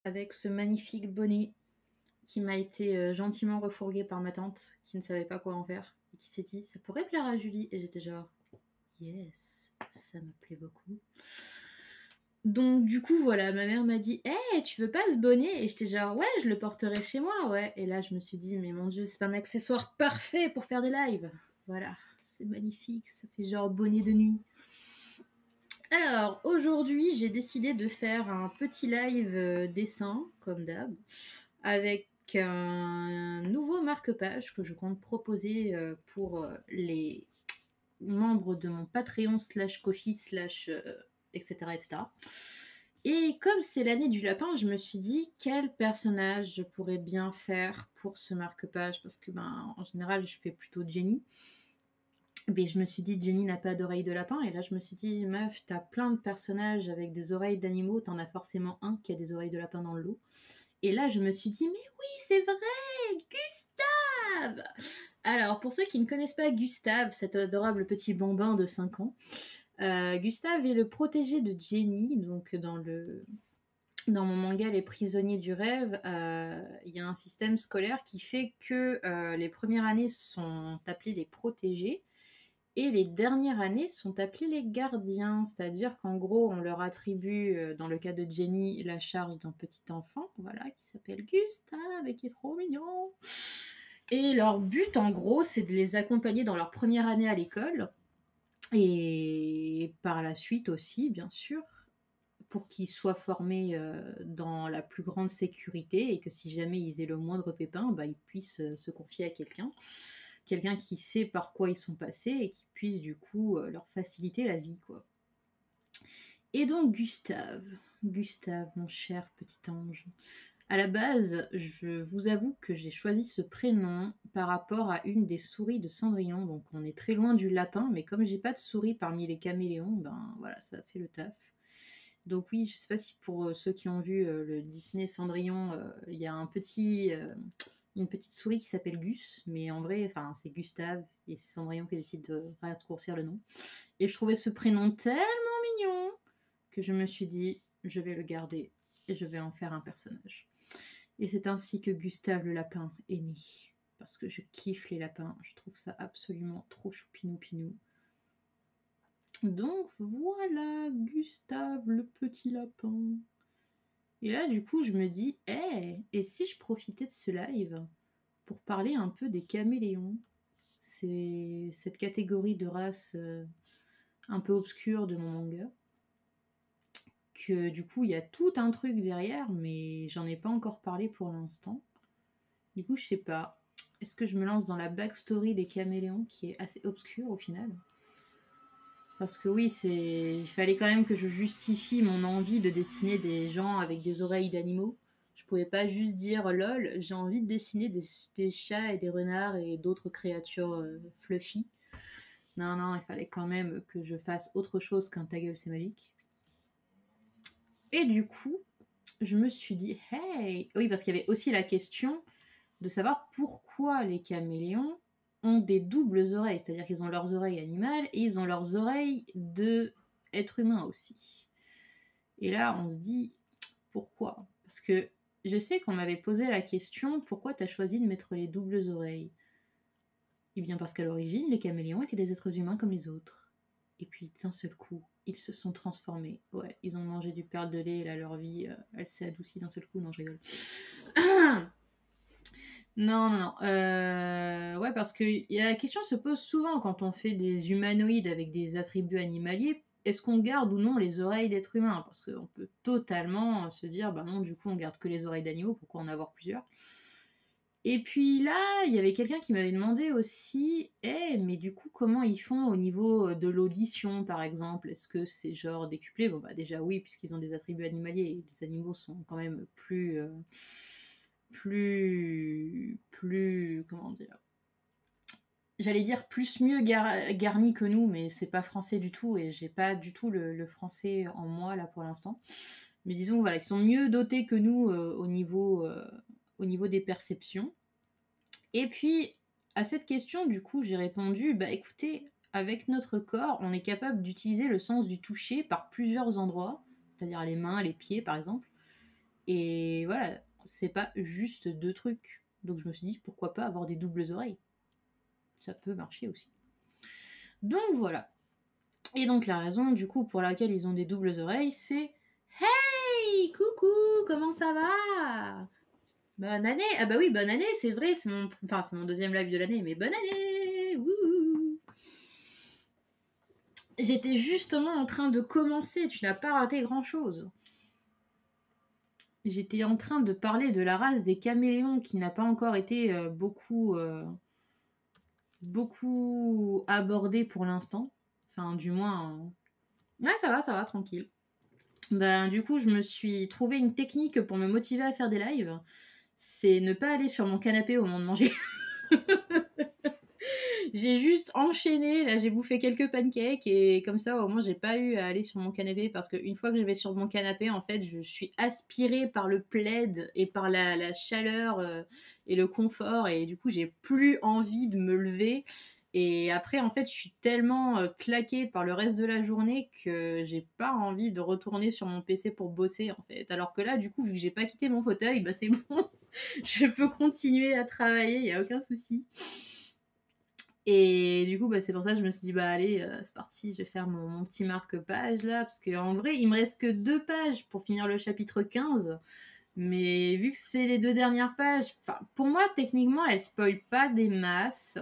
avec ce magnifique bonnet qui m'a été gentiment refourgué par ma tante qui ne savait pas quoi en faire et qui s'est dit ça pourrait plaire à Julie et j'étais genre yes, ça me plaît beaucoup. Donc du coup voilà, ma mère m'a dit hey, tu veux pas ce bonnet? Et j'étais genre ouais, je le porterai chez moi, ouais. Et là je me suis dit mais mon dieu, c'est un accessoire parfait pour faire des lives. Voilà, c'est magnifique, ça fait genre bonnet de nuit. Alors, aujourd'hui, j'ai décidé de faire un petit live dessin, comme d'hab, avec un nouveau marque-page que je compte proposer pour les membres de mon Patreon slash Ko-fi slash etc., etc. Et comme c'est l'année du lapin, je me suis dit quel personnage je pourrais bien faire pour ce marque-page parce que en général, je fais plutôt Jenny. Mais je me suis dit, Jenny n'a pas d'oreille de lapin. Et là, je me suis dit, meuf, t'as plein de personnages avec des oreilles d'animaux. T'en as forcément un qui a des oreilles de lapin dans le lot. Et là, je me suis dit, mais oui, c'est vrai, Gustave. Alors, pour ceux qui ne connaissent pas Gustave, cet adorable petit bambin de 5 ans, Gustave est le protégé de Jenny. Donc, dans mon manga Les prisonniers du rêve, il y a un système scolaire qui fait que les premières années sont appelées les protégés. Et les dernières années sont appelées les gardiens, c'est-à-dire qu'en gros, on leur attribue, dans le cas de Jenny, la charge d'un petit enfant, voilà, qui s'appelle Gustave et qui est trop mignon. Et leur but, en gros, c'est de les accompagner dans leur première année à l'école, et par la suite aussi, bien sûr, pour qu'ils soient formés dans la plus grande sécurité, et que si jamais ils aient le moindre pépin, ils puissent se confier à quelqu'un qui sait par quoi ils sont passés et qui puisse du coup leur faciliter la vie, quoi. Et donc Gustave, mon cher petit ange. À la base, je vous avoue que j'ai choisi ce prénom par rapport à une des souris de Cendrillon. Donc on est très loin du lapin, mais comme j'ai pas de souris parmi les caméléons, voilà, ça a fait le taf. Donc oui, je sais pas si pour ceux qui ont vu le Disney Cendrillon, il y a une petite souris qui s'appelle Gus, mais en vrai, c'est Gustave et c'est Cendrillon qui décide de raccourcir le nom. Et je trouvais ce prénom tellement mignon que je me suis dit, je vais le garder et je vais en faire un personnage. Et c'est ainsi que Gustave le lapin est né. Parce que je kiffe les lapins, je trouve ça absolument trop choupinou-pinou. Donc voilà, Gustave le petit lapin. Et là, du coup, je me dis, hey, et si je profitais de ce live pour parler un peu des caméléons? C'est cette catégorie de race un peu obscure de mon manga. Que du coup, il y a tout un truc derrière, mais j'en ai pas encore parlé pour l'instant. Du coup, je sais pas. Est-ce que je me lance dans la backstory des caméléons qui est assez obscure au final? Parce que oui, il fallait quand même que je justifie mon envie de dessiner des gens avec des oreilles d'animaux. Je pouvais pas juste dire lol, j'ai envie de dessiner des chats et des renards et d'autres créatures fluffy. Non, non, il fallait quand même que je fasse autre chose qu'un ta gueule, c'est magique. Et du coup, je me suis dit, hey, oui, parce qu'il y avait aussi la question de savoir pourquoi les caméléons ont des doubles oreilles, c'est-à-dire qu'ils ont leurs oreilles animales et ils ont leurs oreilles de être humain aussi. Et là, on se dit, pourquoi? Parce que je sais qu'on m'avait posé la question, pourquoi t'as choisi de mettre les doubles oreilles? Eh bien parce qu'à l'origine, les caméléons étaient des êtres humains comme les autres. Et puis d'un seul coup, ils se sont transformés. Ouais, ils ont mangé du perle de lait et là, leur vie, elle s'est adoucie d'un seul coup. Non, je rigole. Non, non, non. Ouais, parce que la question se pose souvent quand on fait des humanoïdes avec des attributs animaliers. Est-ce qu'on garde ou non les oreilles d'êtres humains? Parce qu'on peut totalement se dire, bah non, du coup, on garde que les oreilles d'animaux, pourquoi en avoir plusieurs? Et puis là, il y avait quelqu'un qui m'avait demandé aussi, mais du coup, comment ils font au niveau de l'audition, par exemple? Est-ce que c'est genre décuplé? Bon, bah déjà oui, puisqu'ils ont des attributs animaliers, et les animaux sont quand même comment dire? J'allais dire plus mieux garnis que nous, mais c'est pas français du tout, et j'ai pas du tout le français en moi, là, pour l'instant. Mais disons, voilà, qu'ils sont mieux dotés que nous au niveau des perceptions. Et puis, à cette question, du coup, j'ai répondu, bah écoutez, avec notre corps, on est capable d'utiliser le sens du toucher par plusieurs endroits, c'est-à-dire les mains, les pieds, par exemple. Et voilà, c'est pas juste 2 trucs. Donc je me suis dit, pourquoi pas avoir des doubles oreilles? Ça peut marcher aussi. Donc voilà. Et donc la raison du coup pour laquelle ils ont des doubles oreilles, c'est Hey, coucou, comment ça va? Bonne année! Ah bah oui, bonne année, c'est vrai, c'est mon deuxième live de l'année, mais bonne année! Wouhou! J'étais justement en train de commencer, tu n'as pas raté grand-chose. J'étais en train de parler de la race des caméléons qui n'a pas encore été beaucoup abordée pour l'instant. Enfin, du moins... Ouais, ça va, tranquille. Ben, du coup, je me suis trouvé une technique pour me motiver à faire des lives. C'est ne pas aller sur mon canapé au moment de manger. J'ai juste enchaîné, là j'ai bouffé quelques pancakes et comme ça au moins j'ai pas eu à aller sur mon canapé parce qu'une fois que je vais sur mon canapé en fait je suis aspirée par le plaid et par la chaleur et le confort et du coup j'ai plus envie de me lever et après en fait je suis tellement claquée par le reste de la journée que j'ai pas envie de retourner sur mon PC pour bosser en fait alors que là du coup vu que j'ai pas quitté mon fauteuil bah c'est bon je peux continuer à travailler, il y a aucun souci. Et du coup, bah, c'est pour ça que je me suis dit, bah allez, c'est parti, je vais faire mon petit marque-page là, parce qu'en vrai, il me reste que 2 pages pour finir le chapitre 15. Mais vu que c'est les 2 dernières pages, pour moi, techniquement, elles spoilent pas des masses.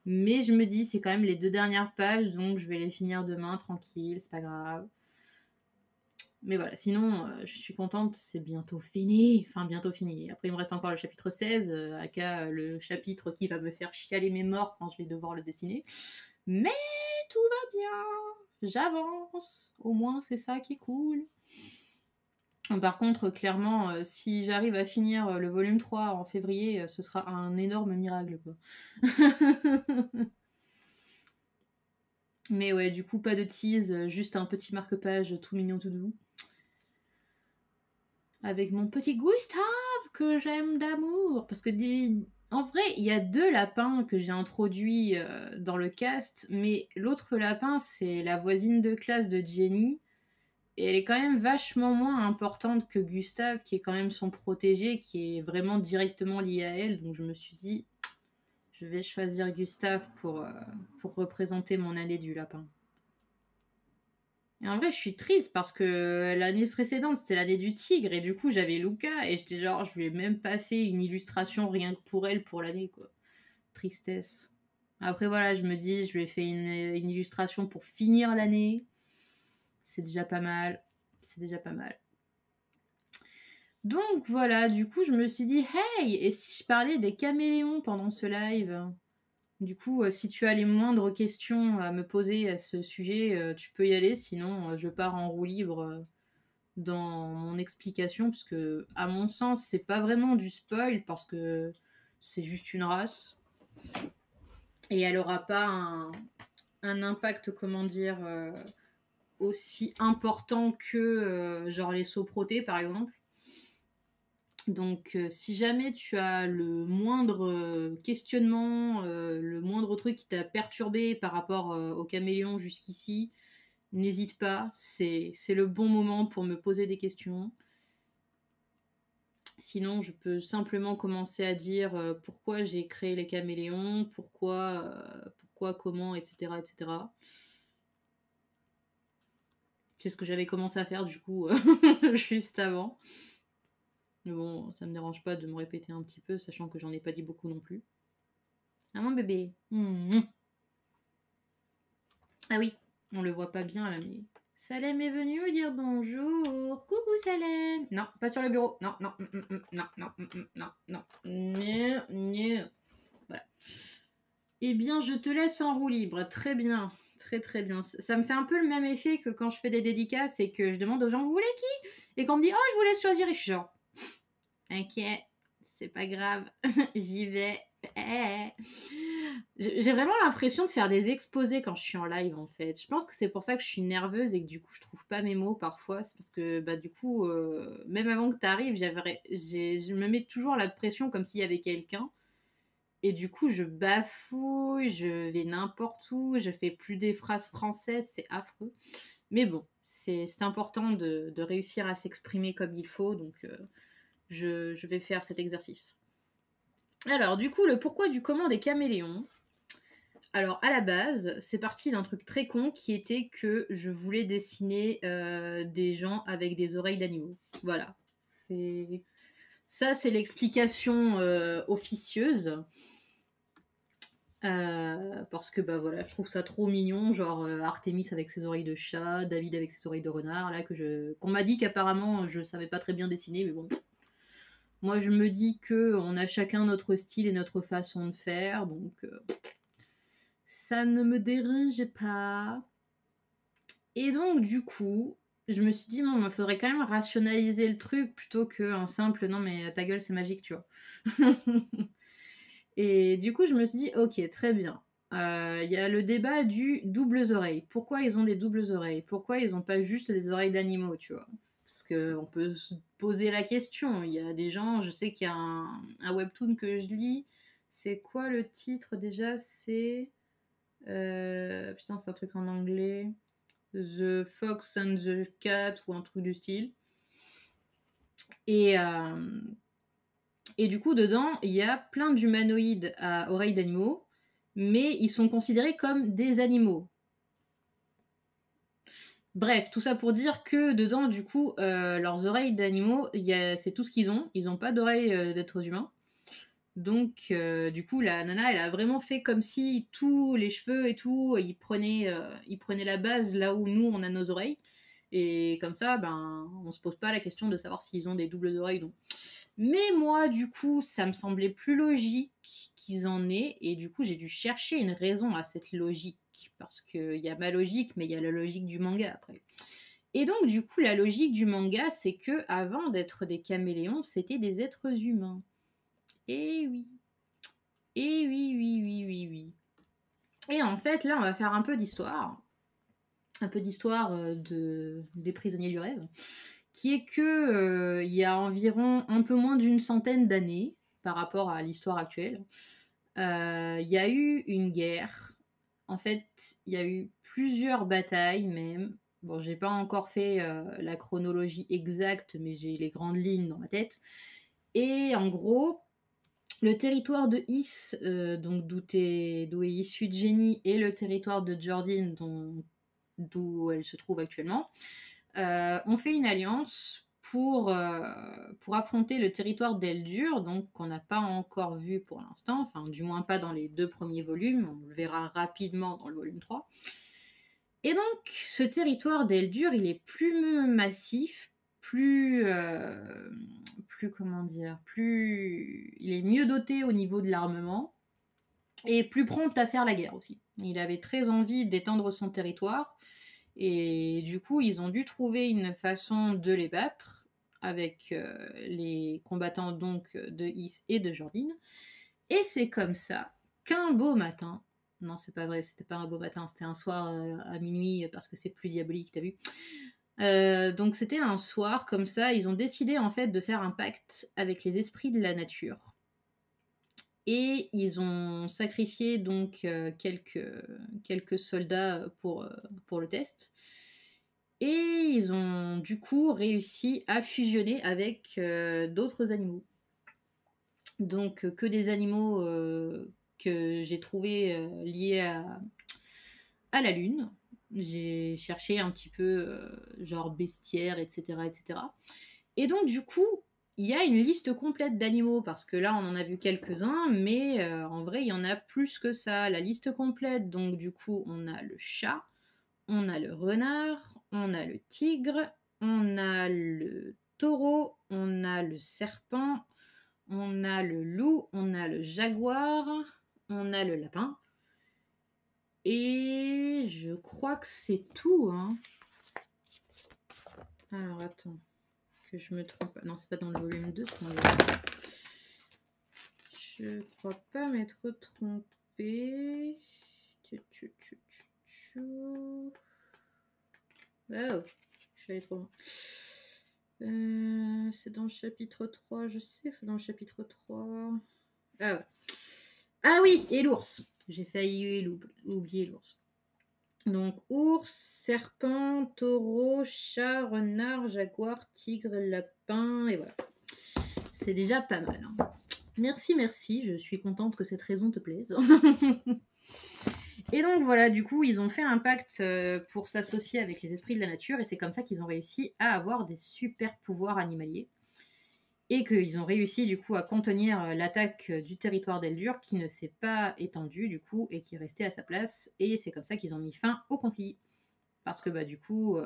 Mais je me dis, c'est quand même les 2 dernières pages, donc je vais les finir demain, tranquille, c'est pas grave. Mais voilà, sinon, je suis contente, c'est bientôt fini. Enfin, bientôt fini. Après, il me reste encore le chapitre 16, aka le chapitre qui va me faire chialer mes morts quand je vais devoir le dessiner. Mais tout va bien, j'avance. Au moins, c'est ça qui est cool. Par contre, clairement, si j'arrive à finir le volume 3 en février, ce sera un énorme miracle, quoi. Mais ouais, du coup, pas de tease, juste un petit marque-page tout mignon, tout doux. Avec mon petit Gustave que j'aime d'amour. Parce que en vrai, il y a 2 lapins que j'ai introduits dans le cast, mais l'autre lapin, c'est la voisine de classe de Jenny. Et elle est quand même vachement moins importante que Gustave, qui est quand même son protégé, qui est vraiment directement lié à elle. Donc je me suis dit, je vais choisir Gustave pour représenter mon année du lapin. Et en vrai, je suis triste parce que l'année précédente, c'était l'année du tigre, et du coup, j'avais Luca, et j'étais genre, je lui ai même pas fait une illustration rien que pour elle pour l'année, quoi. Tristesse. Après, voilà, je me dis, je lui ai fait une illustration pour finir l'année. C'est déjà pas mal. C'est déjà pas mal. Donc voilà, du coup, je me suis dit, hey, et si je parlais des caméléons pendant ce live? Du coup, si tu as les moindres questions à me poser à ce sujet, tu peux y aller, sinon je pars en roue libre dans mon explication, puisque à mon sens, c'est pas vraiment du spoil, parce que c'est juste une race. Et elle aura pas un impact, comment dire, aussi important que genre les soprotés, par exemple. Donc, si jamais tu as le moindre questionnement, le moindre truc qui t'a perturbé par rapport au caméléon jusqu'ici, n'hésite pas, c'est le bon moment pour me poser des questions. Sinon, je peux simplement commencer à dire pourquoi j'ai créé les caméléons, pourquoi, comment, etc., etc. C'est ce que j'avais commencé à faire du coup juste avant. Mais bon, ça me dérange pas de me répéter un petit peu, sachant que j'en ai pas dit beaucoup non plus. Ah mon bébé. Ah oui, on le voit pas bien là, mais... Salem est venu me dire bonjour. Coucou Salem. Non, pas sur le bureau. Non, non, non, non, non, non. Non. Voilà. Eh bien, je te laisse en roue libre. Très bien. Très très bien. Ça me fait un peu le même effet que quand je fais des dédicaces, c'est que je demande aux gens, vous voulez qui? Et qu'on me dit, oh, je vous laisse choisir. Et je suis genre, ok, c'est pas grave, j'y vais. J'ai vraiment l'impression de faire des exposés quand je suis en live en fait. Je pense que c'est pour ça que je suis nerveuse et que du coup je trouve pas mes mots parfois. C'est parce que bah du coup, même avant que tu arrives, je me mets toujours la pression comme s'il y avait quelqu'un. Et du coup je bafouille, je vais n'importe où, je fais plus des phrases françaises, c'est affreux. Mais bon, c'est important de réussir à s'exprimer comme il faut, donc je vais faire cet exercice. Alors, du coup, le pourquoi du comment des caméléons. Alors, à la base, c'est parti d'un truc très con qui était que je voulais dessiner des gens avec des oreilles d'animaux. Voilà. Ça, c'est l'explication officieuse. Parce que bah voilà, je trouve ça trop mignon, genre Artemis avec ses oreilles de chat, David avec ses oreilles de renard, là qu'on m'a dit qu'apparemment je savais pas très bien dessiner, mais bon. Moi je me dis que on a chacun notre style et notre façon de faire, donc ça ne me dérange pas. Et donc du coup, je me suis dit bon, il faudrait quand même rationaliser le truc plutôt qu'un simple non mais ta gueule c'est magique, tu vois. Et du coup, je me suis dit, ok, très bien. Il y a le débat du doubles oreilles. Pourquoi ils ont des doubles oreilles? Pourquoi ils n'ont pas juste des oreilles d'animaux, tu vois? Parce qu'on peut se poser la question. Il y a des gens, je sais qu'il y a un webtoon que je lis. C'est quoi le titre déjà? C'est. Putain, c'est un truc en anglais. The Fox and the Cat ou un truc du style. Et du coup, dedans, il y a plein d'humanoïdes à oreilles d'animaux, mais ils sont considérés comme des animaux. Bref, tout ça pour dire que dedans, du coup, leurs oreilles d'animaux, c'est tout ce qu'ils ont. Ils n'ont pas d'oreilles d'êtres humains. Donc, du coup, la nana, elle a vraiment fait comme si tous les cheveux et tout, ils prenaient la base là où nous, on a nos oreilles. Et comme ça, ben, on se pose pas la question de savoir s'ils ont des doubles oreilles ou non. Mais moi, du coup, ça me semblait plus logique qu'ils en aient, et du coup, j'ai dû chercher une raison à cette logique, parce qu'il y a ma logique, mais il y a la logique du manga après. Et donc, du coup, la logique du manga, c'est que avant d'être des caméléons, c'était des êtres humains. Et oui. Et oui, oui, oui, oui, oui. Et en fait, là, on va faire un peu d'histoire. Un peu d'histoire des prisonniers du rêve. Qui est que il y a environ un peu moins d'une centaine d'années par rapport à l'histoire actuelle, il y a eu une guerre. En fait, il y a eu plusieurs batailles même. Bon, j'ai pas encore fait la chronologie exacte, mais j'ai les grandes lignes dans ma tête. Et en gros, le territoire de Is, donc d'où est issue Jenny, et le territoire de Jordine, d'où elle se trouve actuellement, ont fait une alliance pour affronter le territoire d'Eldur, donc qu'on n'a pas encore vu pour l'instant, enfin du moins pas dans les 2 premiers volumes, on le verra rapidement dans le volume 3. Et donc ce territoire d'Eldur, il est plus massif, plus comment dire, il est mieux doté au niveau de l'armement et plus prompt à faire la guerre aussi. Il avait très envie d'étendre son territoire. Et du coup, ils ont dû trouver une façon de les battre avec les combattants donc de Is et de Jordine. Et c'est comme ça qu'un beau matin, non c'est pas vrai, c'était pas un beau matin, c'était un soir à minuit parce que c'est plus diabolique, t'as vu. Donc c'était un soir comme ça, ils ont décidé en fait de faire un pacte avec les esprits de la nature. Et ils ont sacrifié donc quelques soldats pour le test. Et ils ont du coup réussi à fusionner avec d'autres animaux. Donc que des animaux que j'ai trouvés liés à la Lune. J'ai cherché un petit peu genre bestiaire, etc., etc. Et donc du coup, il y a une liste complète d'animaux, parce que là on en a vu quelques-uns, mais en vrai il y en a plus que ça. La liste complète, donc du coup on a le chat, on a le renard, on a le tigre, on a le taureau, on a le serpent, on a le loup, on a le jaguar, on a le lapin. Et je crois que c'est tout, hein. Alors attends, que je me trompe pas. Non, c'est pas dans le volume 2, c'est dans le volume 2. Je crois pas m'être trompée. Oh, je suis allée trop loin. C'est dans le chapitre 3. Je sais que c'est dans le chapitre 3. Ah ouais. Ah oui, et l'ours. J'ai failli oublier l'ours. Donc ours, serpent, taureau, chat, renard, jaguar, tigre, lapin, et voilà. C'est déjà pas mal. Hein. Merci, merci, je suis contente que cette raison te plaise. Et donc voilà, du coup, ils ont fait un pacte pour s'associer avec les esprits de la nature, et c'est comme ça qu'ils ont réussi à avoir des super pouvoirs animaliers. Et qu'ils ont réussi du coup à contenir l'attaque du territoire d'Eldur qui ne s'est pas étendue du coup et qui est resté à sa place. Et c'est comme ça qu'ils ont mis fin au conflit. Parce que bah du coup,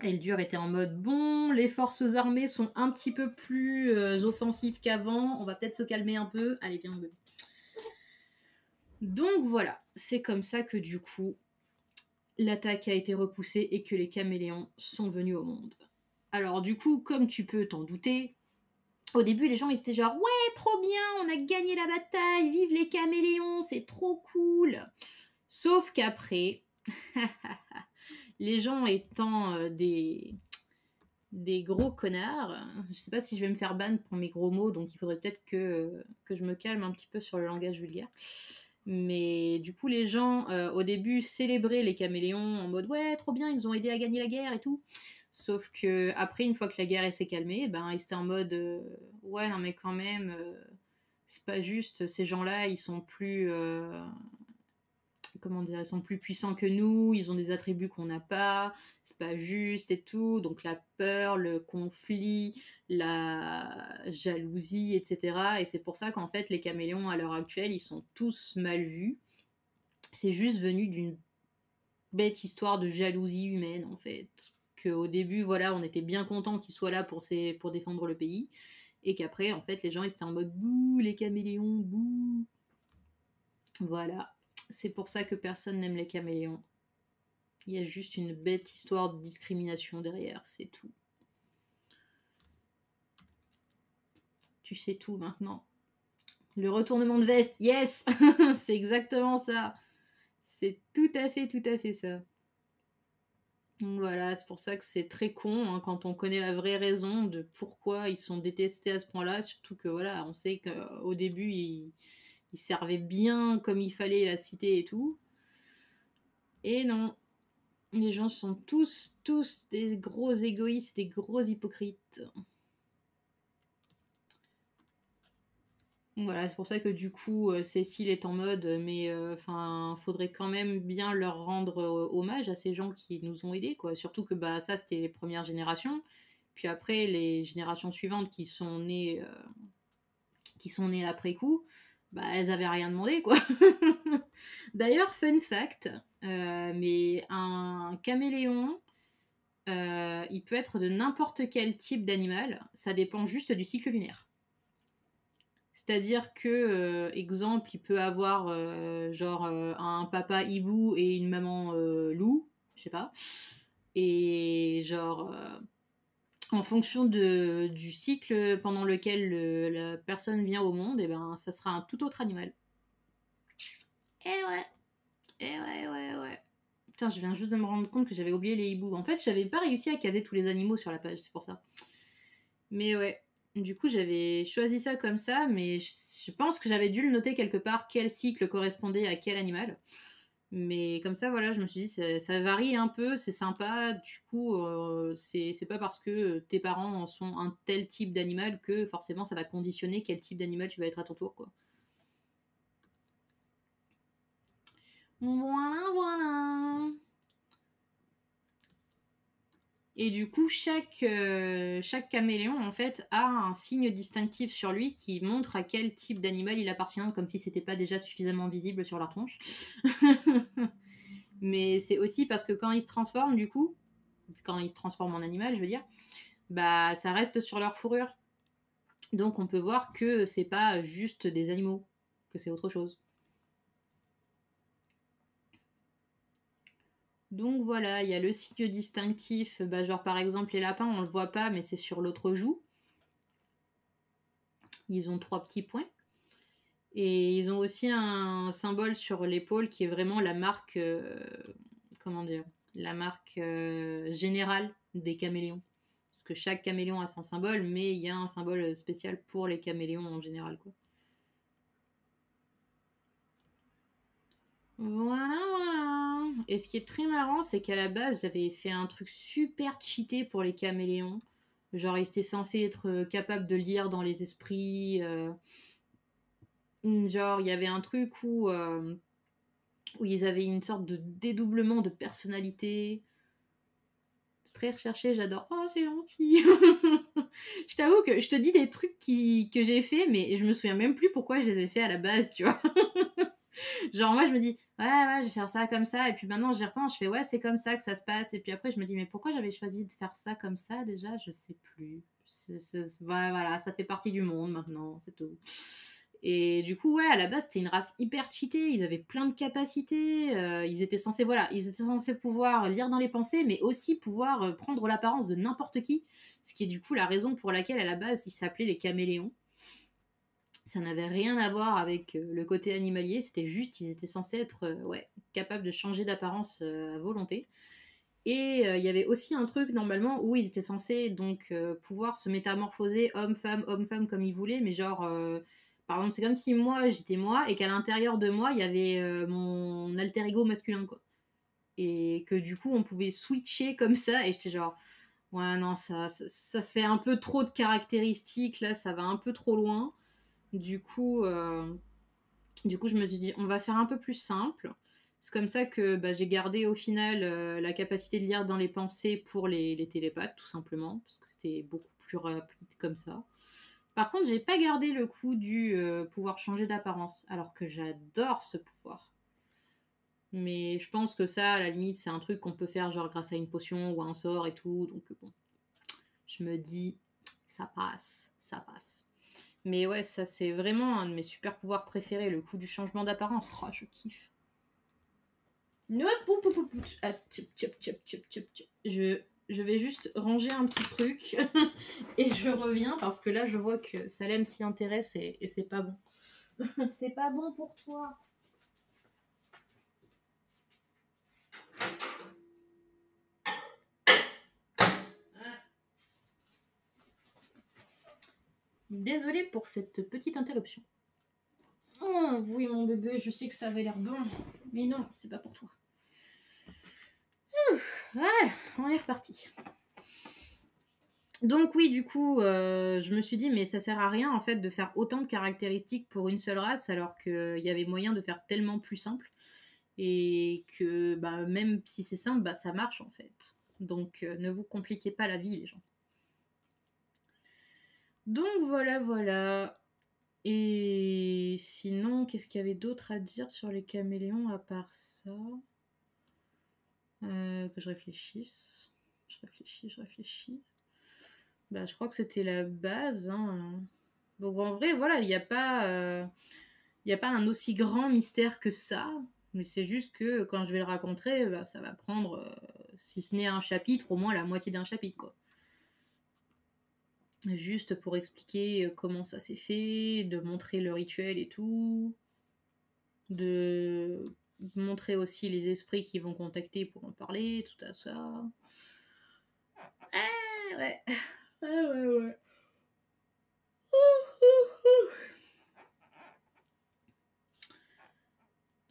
Eldur était en mode bon, les forces armées sont un petit peu plus offensives qu'avant, on va peut-être se calmer un peu. Allez, viens, bébé. Donc voilà, c'est comme ça que du coup, l'attaque a été repoussée et que les caméléons sont venus au monde. Alors du coup, comme tu peux t'en douter, au début, les gens, ils étaient genre « Ouais, trop bien, on a gagné la bataille, vive les caméléons, c'est trop cool !» Sauf qu'après, les gens étant des gros connards, je sais pas si je vais me faire ban pour mes gros mots, donc il faudrait peut-être que je me calme un petit peu sur le langage vulgaire. Mais du coup, les gens, au début, célébraient les caméléons en mode « Ouais, trop bien, ils nous ont aidé à gagner la guerre et tout !» Sauf que après, une fois que la guerre s'est calmée, ben ils étaient en mode ouais non mais quand même c'est pas juste, ces gens-là ils sont plus comment dire, ils sont plus puissants que nous, ils ont des attributs qu'on n'a pas, c'est pas juste et tout. Donc la peur, le conflit, la jalousie, etc. Et c'est pour ça qu'en fait les caméléons à l'heure actuelle ils sont tous mal vus. C'est juste venu d'une bête histoire de jalousie humaine en fait. Qu'au début, voilà, on était bien content qu'ils soient là pour défendre le pays, et qu'après, en fait, les gens ils étaient en mode bouh, les caméléons, bouh. Voilà, c'est pour ça que personne n'aime les caméléons. Il y a juste une bête histoire de discrimination derrière, c'est tout. Tu sais tout maintenant. Le retournement de veste, yes. C'est exactement ça. C'est tout à fait ça. Donc voilà, c'est pour ça que c'est très con hein, quand on connaît la vraie raison de pourquoi ils sont détestés à ce point-là, surtout que voilà, on sait qu'au début ils servaient bien comme il fallait la cité et tout. Et non, les gens sont tous des gros égoïstes, des gros hypocrites. Voilà, c'est pour ça que du coup, Cécile est en mode, mais enfin, faudrait quand même bien leur rendre hommage à ces gens qui nous ont aidés, quoi. Surtout que bah ça, c'était les premières générations. Puis après, les générations suivantes qui sont nées après coup, bah elles avaient rien demandé, quoi. D'ailleurs, fun fact, mais un caméléon, il peut être de n'importe quel type d'animal. Ça dépend juste du cycle lunaire. C'est-à-dire que, exemple, il peut avoir genre un papa hibou et une maman loup, je sais pas. Et genre, en fonction du cycle pendant lequel la personne vient au monde, et ben ça sera un tout autre animal. Ouais. Putain, je viens juste de me rendre compte que j'avais oublié les hiboux. En fait, j'avais pas réussi à caser tous les animaux sur la page, c'est pour ça. Mais ouais. Du coup, j'avais choisi ça comme ça, mais je pense que j'avais dû le noter quelque part quel cycle correspondait à quel animal. Mais comme ça, voilà, je me suis dit, ça varie un peu, c'est sympa. Du coup, c'est pas parce que tes parents sont un tel type d'animal que forcément ça va conditionner quel type d'animal tu vas être à ton tour, quoi. Voilà. Et du coup, chaque caméléon, en fait, a un signe distinctif sur lui qui montre à quel type d'animal il appartient, comme si c'était pas déjà suffisamment visible sur leur tronche. Mais c'est aussi parce que quand ils se transforment, du coup, quand ils se transforment en animal, je veux dire, bah ça reste sur leur fourrure. Donc on peut voir que c'est pas juste des animaux, que c'est autre chose. Donc voilà, il y a le signe distinctif, bah, genre par exemple les lapins, on le voit pas, mais c'est sur l'autre joue. Ils ont 3 petits points. Et ils ont aussi un symbole sur l'épaule qui est vraiment la marque, comment dire, la marque générale des caméléons. Parce que chaque caméléon a son symbole, mais il y a un symbole spécial pour les caméléons en général, quoi. Voilà, voilà. Et ce qui est très marrant, c'est qu'à la base, j'avais fait un truc super cheaté pour les caméléons. Genre, ils étaient censés être capables de lire dans les esprits. Genre, il y avait un truc où ils avaient une sorte de dédoublement de personnalité. C'est très recherché, j'adore. Oh, c'est gentil. Je t'avoue que je te dis des trucs que j'ai fait, mais je me souviens même plus pourquoi je les ai fait à la base, tu vois. Genre, moi, je me dis, ouais, je vais faire ça comme ça. Et puis maintenant, j'y repense, je fais, ouais, c'est comme ça que ça se passe. Et puis après, je me dis, mais pourquoi j'avais choisi de faire ça comme ça déjà? Je sais plus. Voilà, ça fait partie du monde maintenant, c'est tout. Et du coup, ouais, à la base, c'était une race hyper cheatée. Ils avaient plein de capacités. Ils étaient censés, voilà, ils étaient censés pouvoir lire dans les pensées, mais aussi pouvoir prendre l'apparence de n'importe qui. Ce qui est du coup la raison pour laquelle, à la base, ils s'appelaient les caméléons. Ça n'avait rien à voir avec le côté animalier, c'était juste, ils étaient censés être ouais, capables de changer d'apparence à volonté. Et il y avait aussi un truc normalement où ils étaient censés donc pouvoir se métamorphoser homme-femme comme ils voulaient, mais genre, par exemple, c'est comme si moi j'étais moi et qu'à l'intérieur de moi il y avait mon alter ego masculin, quoi. Et que du coup on pouvait switcher comme ça, et j'étais genre, ouais, non, ça fait un peu trop de caractéristiques, là, ça va un peu trop loin. Du coup, je me suis dit, on va faire un peu plus simple. C'est comme ça que bah, j'ai gardé au final la capacité de lire dans les pensées pour les télépathes, tout simplement, parce que c'était beaucoup plus rapide comme ça. Par contre, j'ai pas gardé le coup du pouvoir changer d'apparence, alors que j'adore ce pouvoir. Mais je pense que ça, à la limite, c'est un truc qu'on peut faire genre grâce à une potion ou un sort et tout. Donc bon, je me dis, ça passe, ça passe. Mais ouais, ça c'est vraiment un de mes super pouvoirs préférés, le coup du changement d'apparence. Oh, je kiffe. Ah, je vais juste ranger un petit truc et je reviens parce que là je vois que Salem s'y intéresse et c'est pas bon. C'est pas bon pour toi. Désolée pour cette petite interruption. Oh oui mon bébé, je sais que ça avait l'air bon, mais non, c'est pas pour toi. Voilà, on est reparti. Donc oui, du coup, je me suis dit, mais ça sert à rien en fait de faire autant de caractéristiques pour une seule race alors qu'il y avait moyen de faire tellement plus simple et que bah, même si c'est simple, bah, ça marche en fait. Donc ne vous compliquez pas la vie les gens. Donc voilà, voilà. Et sinon, qu'est-ce qu'il y avait d'autre à dire sur les caméléons à part ça? Que je réfléchisse. Je réfléchis. Bah, je crois que c'était la base. Hein. Donc en vrai, voilà, il n'y a pas un aussi grand mystère que ça. Mais c'est juste que quand je vais le raconter, bah, ça va prendre, si ce n'est un chapitre, au moins la moitié d'un chapitre, quoi. Juste pour expliquer comment ça s'est fait, de montrer le rituel et tout, de montrer aussi les esprits qui vont contacter pour en parler, tout à ça. Ah ouais, ouais.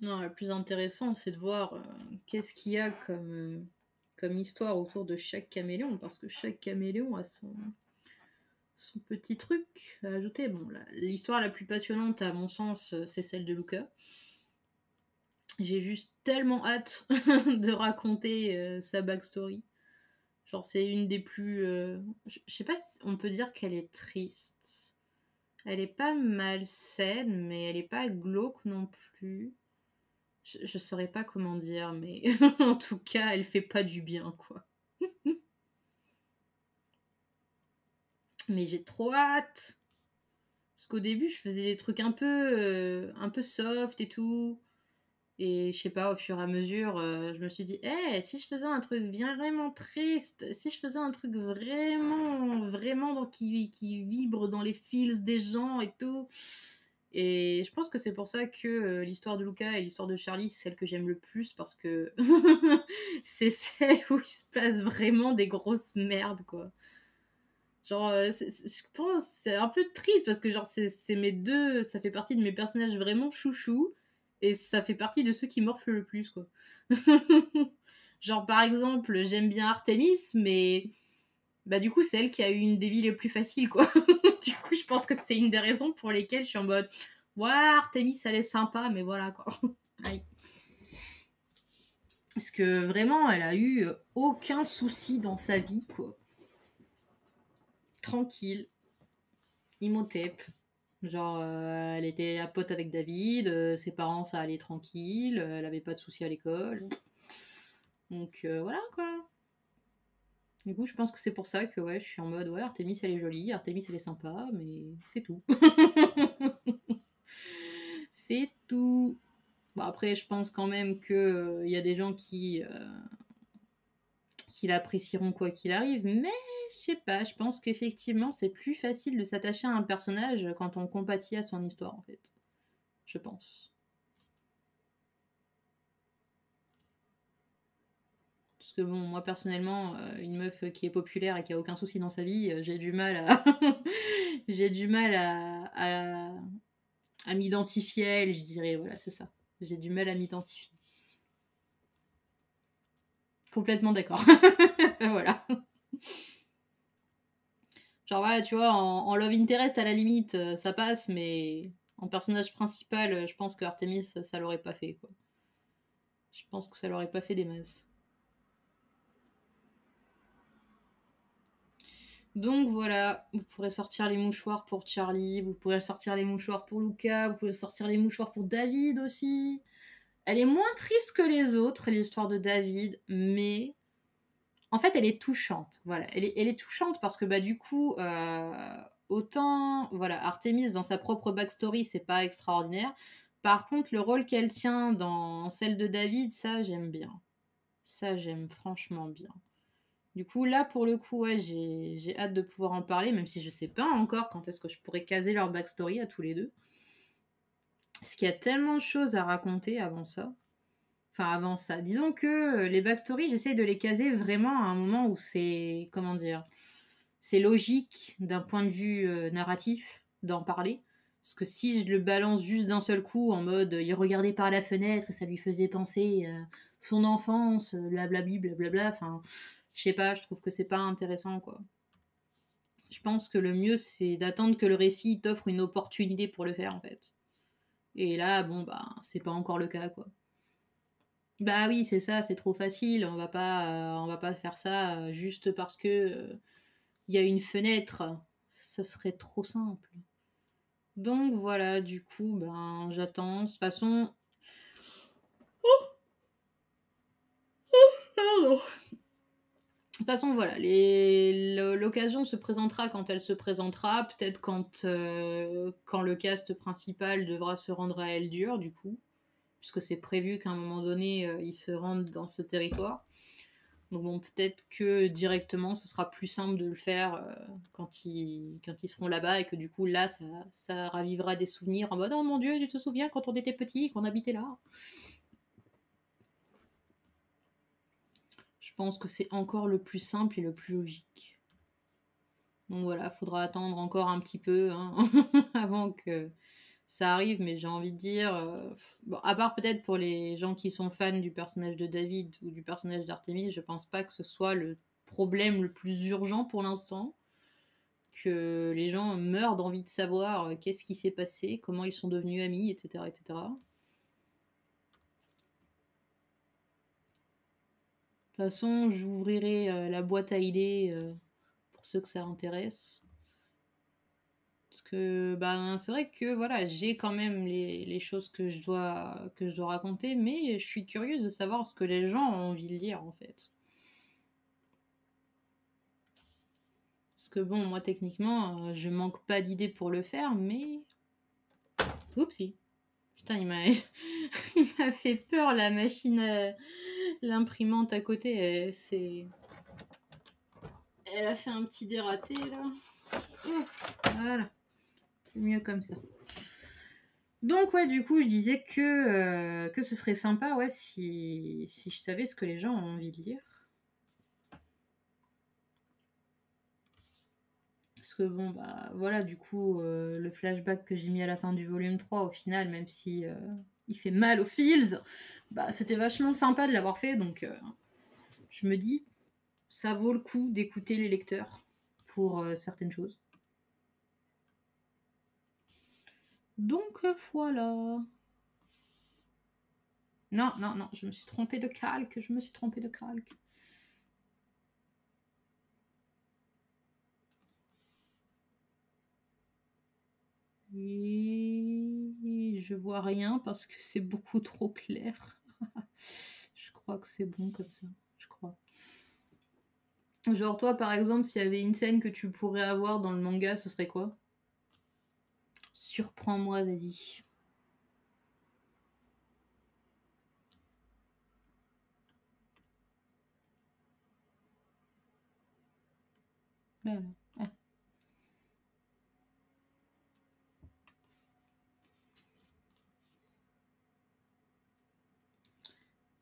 Non, le plus intéressant, c'est de voir qu'est-ce qu'il y a comme histoire autour de chaque caméléon, parce que chaque caméléon a son petit truc à ajouter. Bon, l'histoire la plus passionnante, à mon sens, c'est celle de Luca. J'ai juste tellement hâte de raconter sa backstory. Genre, c'est une des plus... je sais pas si on peut dire qu'elle est triste. Elle est pas malsaine, mais elle est pas glauque non plus. Je saurais pas comment dire, mais en tout cas, elle fait pas du bien, quoi. Mais j'ai trop hâte. Parce qu'au début, je faisais des trucs un peu soft et tout. Et je sais pas, au fur et à mesure, je me suis dit, si je faisais un truc vraiment triste, si je faisais un truc vraiment qui vibre dans les feels des gens et tout. Et je pense que c'est pour ça que l'histoire de Luca et l'histoire de Charlie, c'est celle que j'aime le plus parce que c'est celle où il se passe vraiment des grosses merdes, quoi. Genre, je pense c'est un peu triste parce que genre c'est mes deux, ça fait partie de mes personnages vraiment chouchous Et ça fait partie de ceux qui morflent le plus, quoi. Genre, par exemple, j'aime bien Artemis, mais bah du coup, c'est elle qui a eu une des vies les plus faciles, quoi. Du coup, je pense que c'est une des raisons pour lesquelles je suis en mode ouais, Artemis, elle est sympa, mais voilà, quoi. Aïe. Parce que vraiment, elle a eu aucun souci dans sa vie, quoi. Tranquille. Imhotep. Genre, elle était à pote avec David, ses parents, ça allait tranquille, elle avait pas de soucis à l'école. Donc voilà, quoi. Du coup, je pense que c'est pour ça que ouais, je suis en mode ouais, Artemis elle est jolie, Artemis elle est sympa, mais c'est tout. C'est tout. Bon, après, je pense quand même que y a des gens qui l'apprécieront quoi qu'il arrive, mais je sais pas, je pense qu'effectivement, c'est plus facile de s'attacher à un personnage quand on compatit à son histoire, en fait. Je pense. Parce que bon, moi personnellement, une meuf qui est populaire et qui a aucun souci dans sa vie, j'ai du mal à. J'ai du mal à m'identifier à elle, je dirais. Voilà, c'est ça. J'ai du mal à m'identifier. Complètement d'accord. Voilà. Genre, voilà, tu vois, en Love Interest, à la limite, ça passe, mais en personnage principal, je pense que Artemis, ça l'aurait pas fait, quoi. Je pense que ça l'aurait pas fait des masses. Donc voilà, vous pourrez sortir les mouchoirs pour Charlie, vous pourrez sortir les mouchoirs pour Luca, vous pouvez sortir les mouchoirs pour David aussi. Elle est moins triste que les autres, l'histoire de David, mais en fait, elle est touchante. Voilà, elle est touchante parce que bah du coup, autant voilà, Artemis dans sa propre backstory, c'est pas extraordinaire. Par contre, le rôle qu'elle tient dans celle de David, ça j'aime bien. Ça j'aime franchement bien. Du coup, là pour le coup, ouais, j'ai hâte de pouvoir en parler, même si je sais pas encore quand est-ce que je pourrais caser leur backstory à tous les deux. Parce qu'il y a tellement de choses à raconter avant ça. Enfin, avant ça. Disons que les backstories, j'essaie de les caser vraiment à un moment où c'est. Comment dire? C'est logique d'un point de vue narratif d'en parler. Parce que si je le balance juste d'un seul coup, en mode il regardait par la fenêtre et ça lui faisait penser à son enfance, blablabli, blablabla, enfin, je sais pas, je trouve que c'est pas intéressant, quoi. Je pense que le mieux, c'est d'attendre que le récit t'offre une opportunité pour le faire, en fait. Et là, bon, bah, c'est pas encore le cas, quoi. Bah oui, c'est ça, c'est trop facile. On va pas faire ça juste parce que il y a une fenêtre. Ça serait trop simple. Donc voilà, du coup, ben j'attends. De toute façon, pardon. De toute façon, voilà, l'occasion se présentera quand elle se présentera. Peut-être quand le cast principal devra se rendre à Eldur, du coup, puisque c'est prévu qu'à un moment donné, ils se rendent dans ce territoire. Donc bon, peut-être que directement, ce sera plus simple de le faire quand ils seront là-bas et que du coup, là, ça ravivera des souvenirs en mode « Oh mon Dieu, tu te souviens quand on était petit, qu'on habitait là ?» Je pense que c'est encore le plus simple et le plus logique. Donc voilà, faudra attendre encore un petit peu hein, avant que ça arrive, mais j'ai envie de dire, bon, à part peut-être pour les gens qui sont fans du personnage de David ou du personnage d'Artemis, je pense pas que ce soit le problème le plus urgent pour l'instant, que les gens meurent d'envie de savoir qu'est-ce qui s'est passé, comment ils sont devenus amis, etc. etc. De toute façon, j'ouvrirai la boîte à idées pour ceux que ça intéresse. Parce que ben, c'est vrai que voilà, j'ai quand même les choses que je dois raconter, mais je suis curieuse de savoir ce que les gens ont envie de lire en fait. Parce que bon, moi techniquement, je manque pas d'idées pour le faire, mais. Oupsie. Putain, il m'a fait peur la machine, l'imprimante à côté. Elle a fait un petit dératé là. Voilà, c'est mieux comme ça. Donc ouais, du coup, je disais que ce serait sympa, ouais, si je savais ce que les gens ont envie de lire. Parce que bon, bah voilà, du coup, le flashback que j'ai mis à la fin du volume 3, au final, même si il fait mal aux feels. Bah, c'était vachement sympa de l'avoir fait, donc je me dis, ça vaut le coup d'écouter les lecteurs pour certaines choses. Donc voilà. Non, non, non, je me suis trompée de calque, je me suis trompée de calque. Et je vois rien parce que c'est beaucoup trop clair. Je crois que c'est bon comme ça, je crois. Genre toi par exemple, s'il y avait une scène que tu pourrais avoir dans le manga, ce serait quoi? Surprends-moi, vas-y. Voilà. Ah.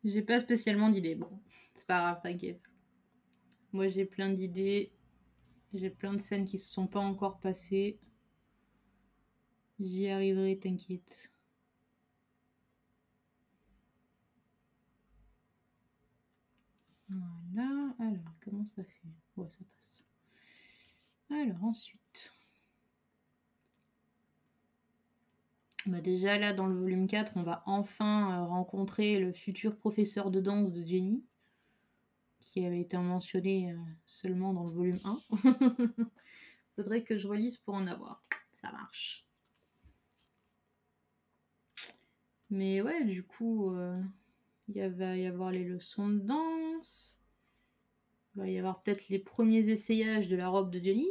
J'ai pas spécialement d'idées. Bon, c'est pas grave, t'inquiète. Moi j'ai plein d'idées. J'ai plein de scènes qui se sont pas encore passées. J'y arriverai, t'inquiète. Voilà. Alors, comment ça fait? Ouais, ça passe. Alors, ensuite. Bah déjà là, dans le volume 4, on va enfin rencontrer le futur professeur de danse de Jenny, qui avait été mentionné seulement dans le volume 1. Faudrait que je relise pour en avoir. Ça marche. Mais ouais, du coup, il va y avoir les leçons de danse. Il va y avoir peut-être les premiers essayages de la robe de Jenny.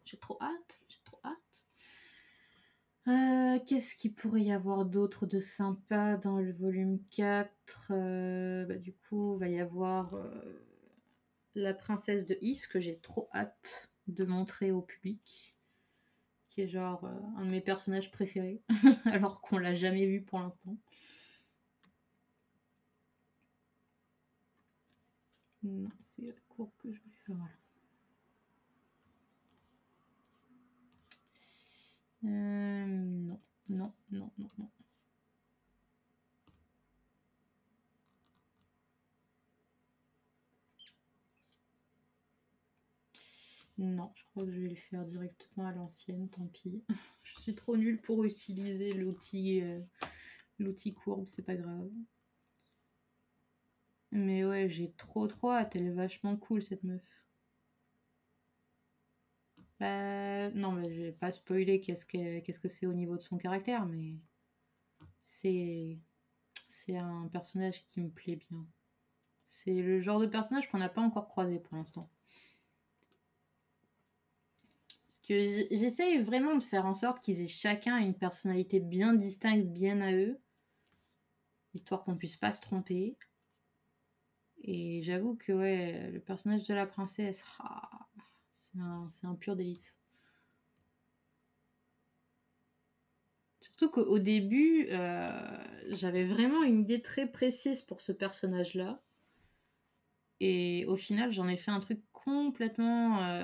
J'ai trop hâte, j'ai trop hâte. Qu'est-ce qu'il pourrait y avoir d'autre de sympa dans le volume 4? Du coup, il va y avoir la princesse de Is, que j'ai trop hâte de montrer au public. Qui est genre un de mes personnages préférés, alors qu'on l'a jamais vu pour l'instant. Non, c'est la courbe que je vais faire, voilà. Non, non, non, non, non. Non, je crois que je vais le faire directement à l'ancienne, tant pis. Je suis trop nulle pour utiliser l'outil courbe, c'est pas grave. Mais ouais, j'ai trop hâte, elle est vachement cool cette meuf. Non, mais je vais pas spoiler qu'est-ce que c'est au niveau de son caractère, mais c'est un personnage qui me plaît bien. C'est le genre de personnage qu'on n'a pas encore croisé pour l'instant. Parce que j'essaye vraiment de faire en sorte qu'ils aient chacun une personnalité bien distincte, bien à eux, histoire qu'on puisse pas se tromper. Et j'avoue que ouais, le personnage de la princesse, c'est un pur délice. Surtout qu'au début, j'avais vraiment une idée très précise pour ce personnage-là. Et au final, j'en ai fait un truc complètement...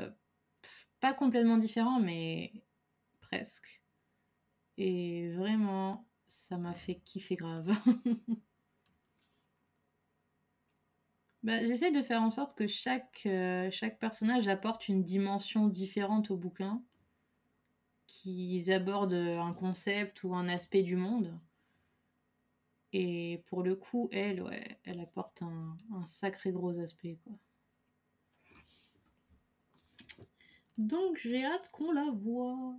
pas complètement différent, mais presque. Et vraiment, ça m'a fait kiffer grave. J'essaie de faire en sorte que chaque personnage apporte une dimension différente au bouquin, qu'ils abordent un concept ou un aspect du monde. Et pour le coup, elle apporte un sacré gros aspect, quoi. Donc j'ai hâte qu'on la voie.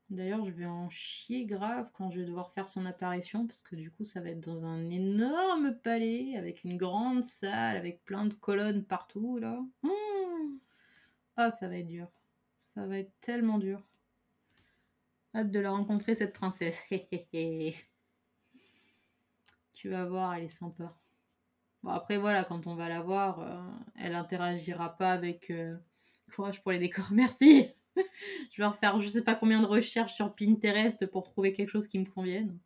D'ailleurs, je vais en chier grave quand je vais devoir faire son apparition, parce que du coup, ça va être dans un énorme palais, avec une grande salle, avec plein de colonnes partout, là. Ah, ça va être dur. Ça va être tellement dur. Hâte de la rencontrer, cette princesse. Tu vas voir, elle est sympa. Bon, après, voilà, quand on va la voir, elle interagira pas avec... Courage pour les décors, merci. Je vais refaire je sais pas combien de recherches sur Pinterest pour trouver quelque chose qui me convienne.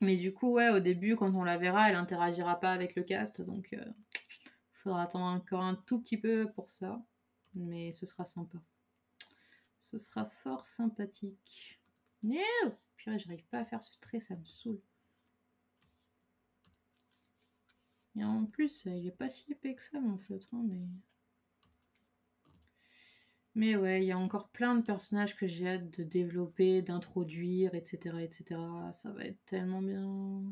Mais du coup, ouais, au début, quand on la verra, elle interagira pas avec le cast, donc faudra attendre encore un tout petit peu pour ça. Mais ce sera sympa. Ce sera fort sympathique. Purée, j'arrive pas à faire ce trait, ça me saoule. Et en plus, il est pas si épais que ça, mon feutre, hein, mais... Mais ouais, il y a encore plein de personnages que j'ai hâte de développer, d'introduire, etc., etc. Ça va être tellement bien.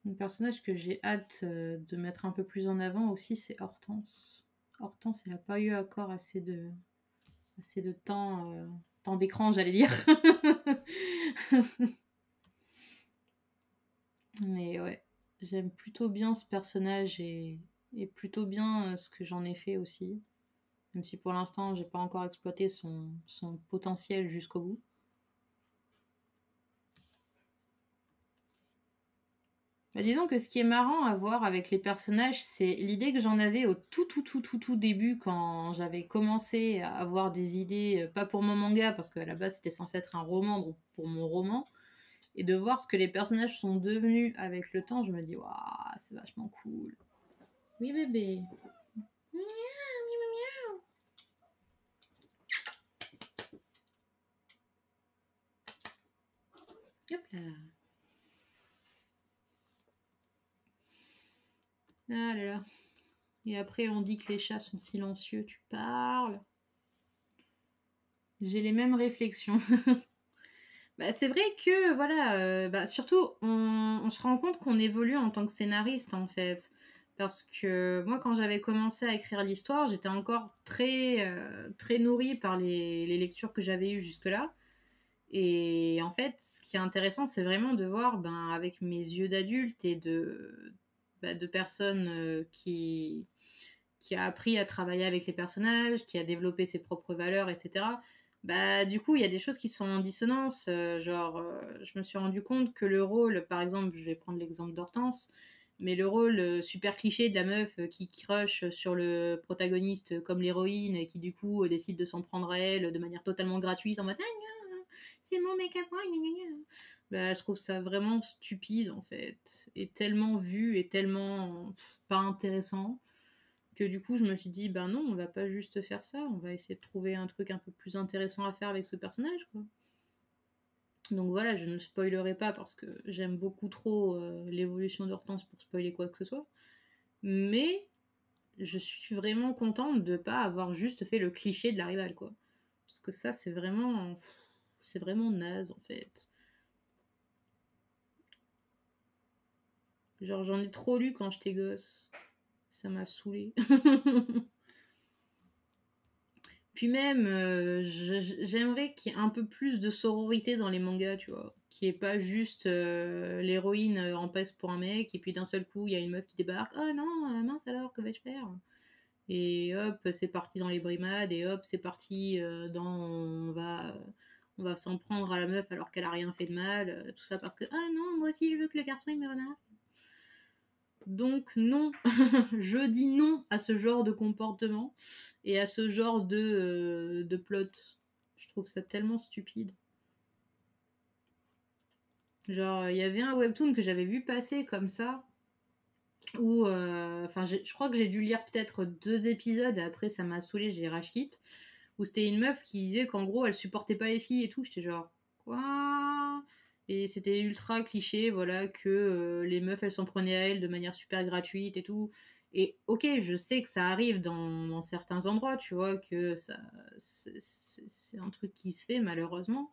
Un personnage que j'ai hâte de mettre un peu plus en avant aussi, c'est Hortense. Hortense, elle n'a pas eu encore assez de temps d'écran, j'allais dire. Mais ouais, j'aime plutôt bien ce personnage et plutôt bien ce que j'en ai fait aussi. Même si pour l'instant, j'ai pas encore exploité son potentiel jusqu'au bout. Bah, disons que ce qui est marrant à voir avec les personnages, c'est l'idée que j'en avais au tout début quand j'avais commencé à avoir des idées, pas pour mon manga, parce qu'à la base c'était censé être un roman, donc pour mon roman, et de voir ce que les personnages sont devenus avec le temps, je me dis, waouh, c'est vachement cool. Oui, bébé. Miaou, miaou, miaou. Hop là. Ah là là. Et après, on dit que les chats sont silencieux. Tu parles. J'ai les mêmes réflexions. Bah, c'est vrai que, voilà, surtout, on se rend compte qu'on évolue en tant que scénariste, en fait. Parce que moi, quand j'avais commencé à écrire l'histoire, j'étais encore très nourrie par les lectures que j'avais eues jusque-là. Et en fait, ce qui est intéressant, c'est vraiment de voir, avec mes yeux d'adulte et de personnes qui a appris à travailler avec les personnages, qui a développé ses propres valeurs, etc. Du coup, il y a des choses qui sont en dissonance. Je me suis rendu compte que le rôle, par exemple, je vais prendre l'exemple d'Hortense, mais le rôle super cliché de la meuf qui crush sur le protagoniste comme l'héroïne et qui du coup décide de s'en prendre à elle de manière totalement gratuite en mode c'est mon make-up, je trouve ça vraiment stupide en fait, et tellement vu et tellement pas intéressant que du coup je me suis dit non, on va pas juste faire ça, on va essayer de trouver un truc un peu plus intéressant à faire avec ce personnage, quoi. Donc voilà, je ne spoilerai pas parce que j'aime beaucoup trop l'évolution d'Hortense pour spoiler quoi que ce soit, mais je suis vraiment contente de pas avoir juste fait le cliché de la rivale, quoi, parce que ça c'est vraiment naze en fait. Genre j'en ai trop lu quand j'étais gosse, ça m'a saoulée. Puis même, j'aimerais qu'il y ait un peu plus de sororité dans les mangas, tu vois. Qu'il n'y ait pas juste l'héroïne en peste pour un mec, et puis d'un seul coup, il y a une meuf qui débarque. Oh non, mince alors, que vais-je faire? Et hop, c'est parti dans les brimades, et hop, c'est parti on va s'en prendre à la meuf alors qu'elle a rien fait de mal. Tout ça parce que, ah non, moi aussi je veux que le garçon il me remarque. Donc non, je dis non à ce genre de comportement et à ce genre de plot. Je trouve ça tellement stupide. Genre, il y avait un webtoon que j'avais vu passer comme ça, où, je crois que j'ai dû lire peut-être 2 épisodes, et après ça m'a saoulé, j'ai rage quit, où c'était une meuf qui disait qu'en gros elle supportait pas les filles et tout, j'étais genre, quoi? Et c'était ultra cliché, voilà, que les meufs elles s'en prenaient à elle de manière super gratuite et tout. Et ok, je sais que ça arrive dans certains endroits, tu vois, que ça c'est un truc qui se fait malheureusement.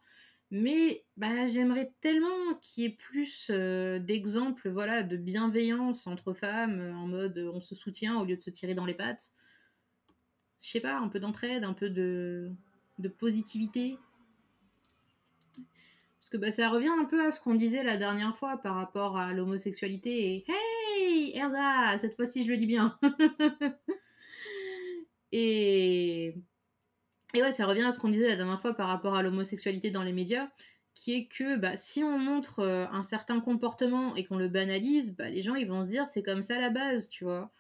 Mais j'aimerais tellement qu'il y ait plus d'exemples, voilà, de bienveillance entre femmes, en mode on se soutient au lieu de se tirer dans les pattes. Je sais pas, un peu d'entraide, un peu de positivité. Parce que ça revient un peu à ce qu'on disait la dernière fois par rapport à l'homosexualité. Et hey, Erza, cette fois-ci je le dis bien. et ouais, ça revient à ce qu'on disait la dernière fois par rapport à l'homosexualité dans les médias, qui est que si on montre un certain comportement et qu'on le banalise, les gens ils vont se dire c'est comme ça à la base, tu vois.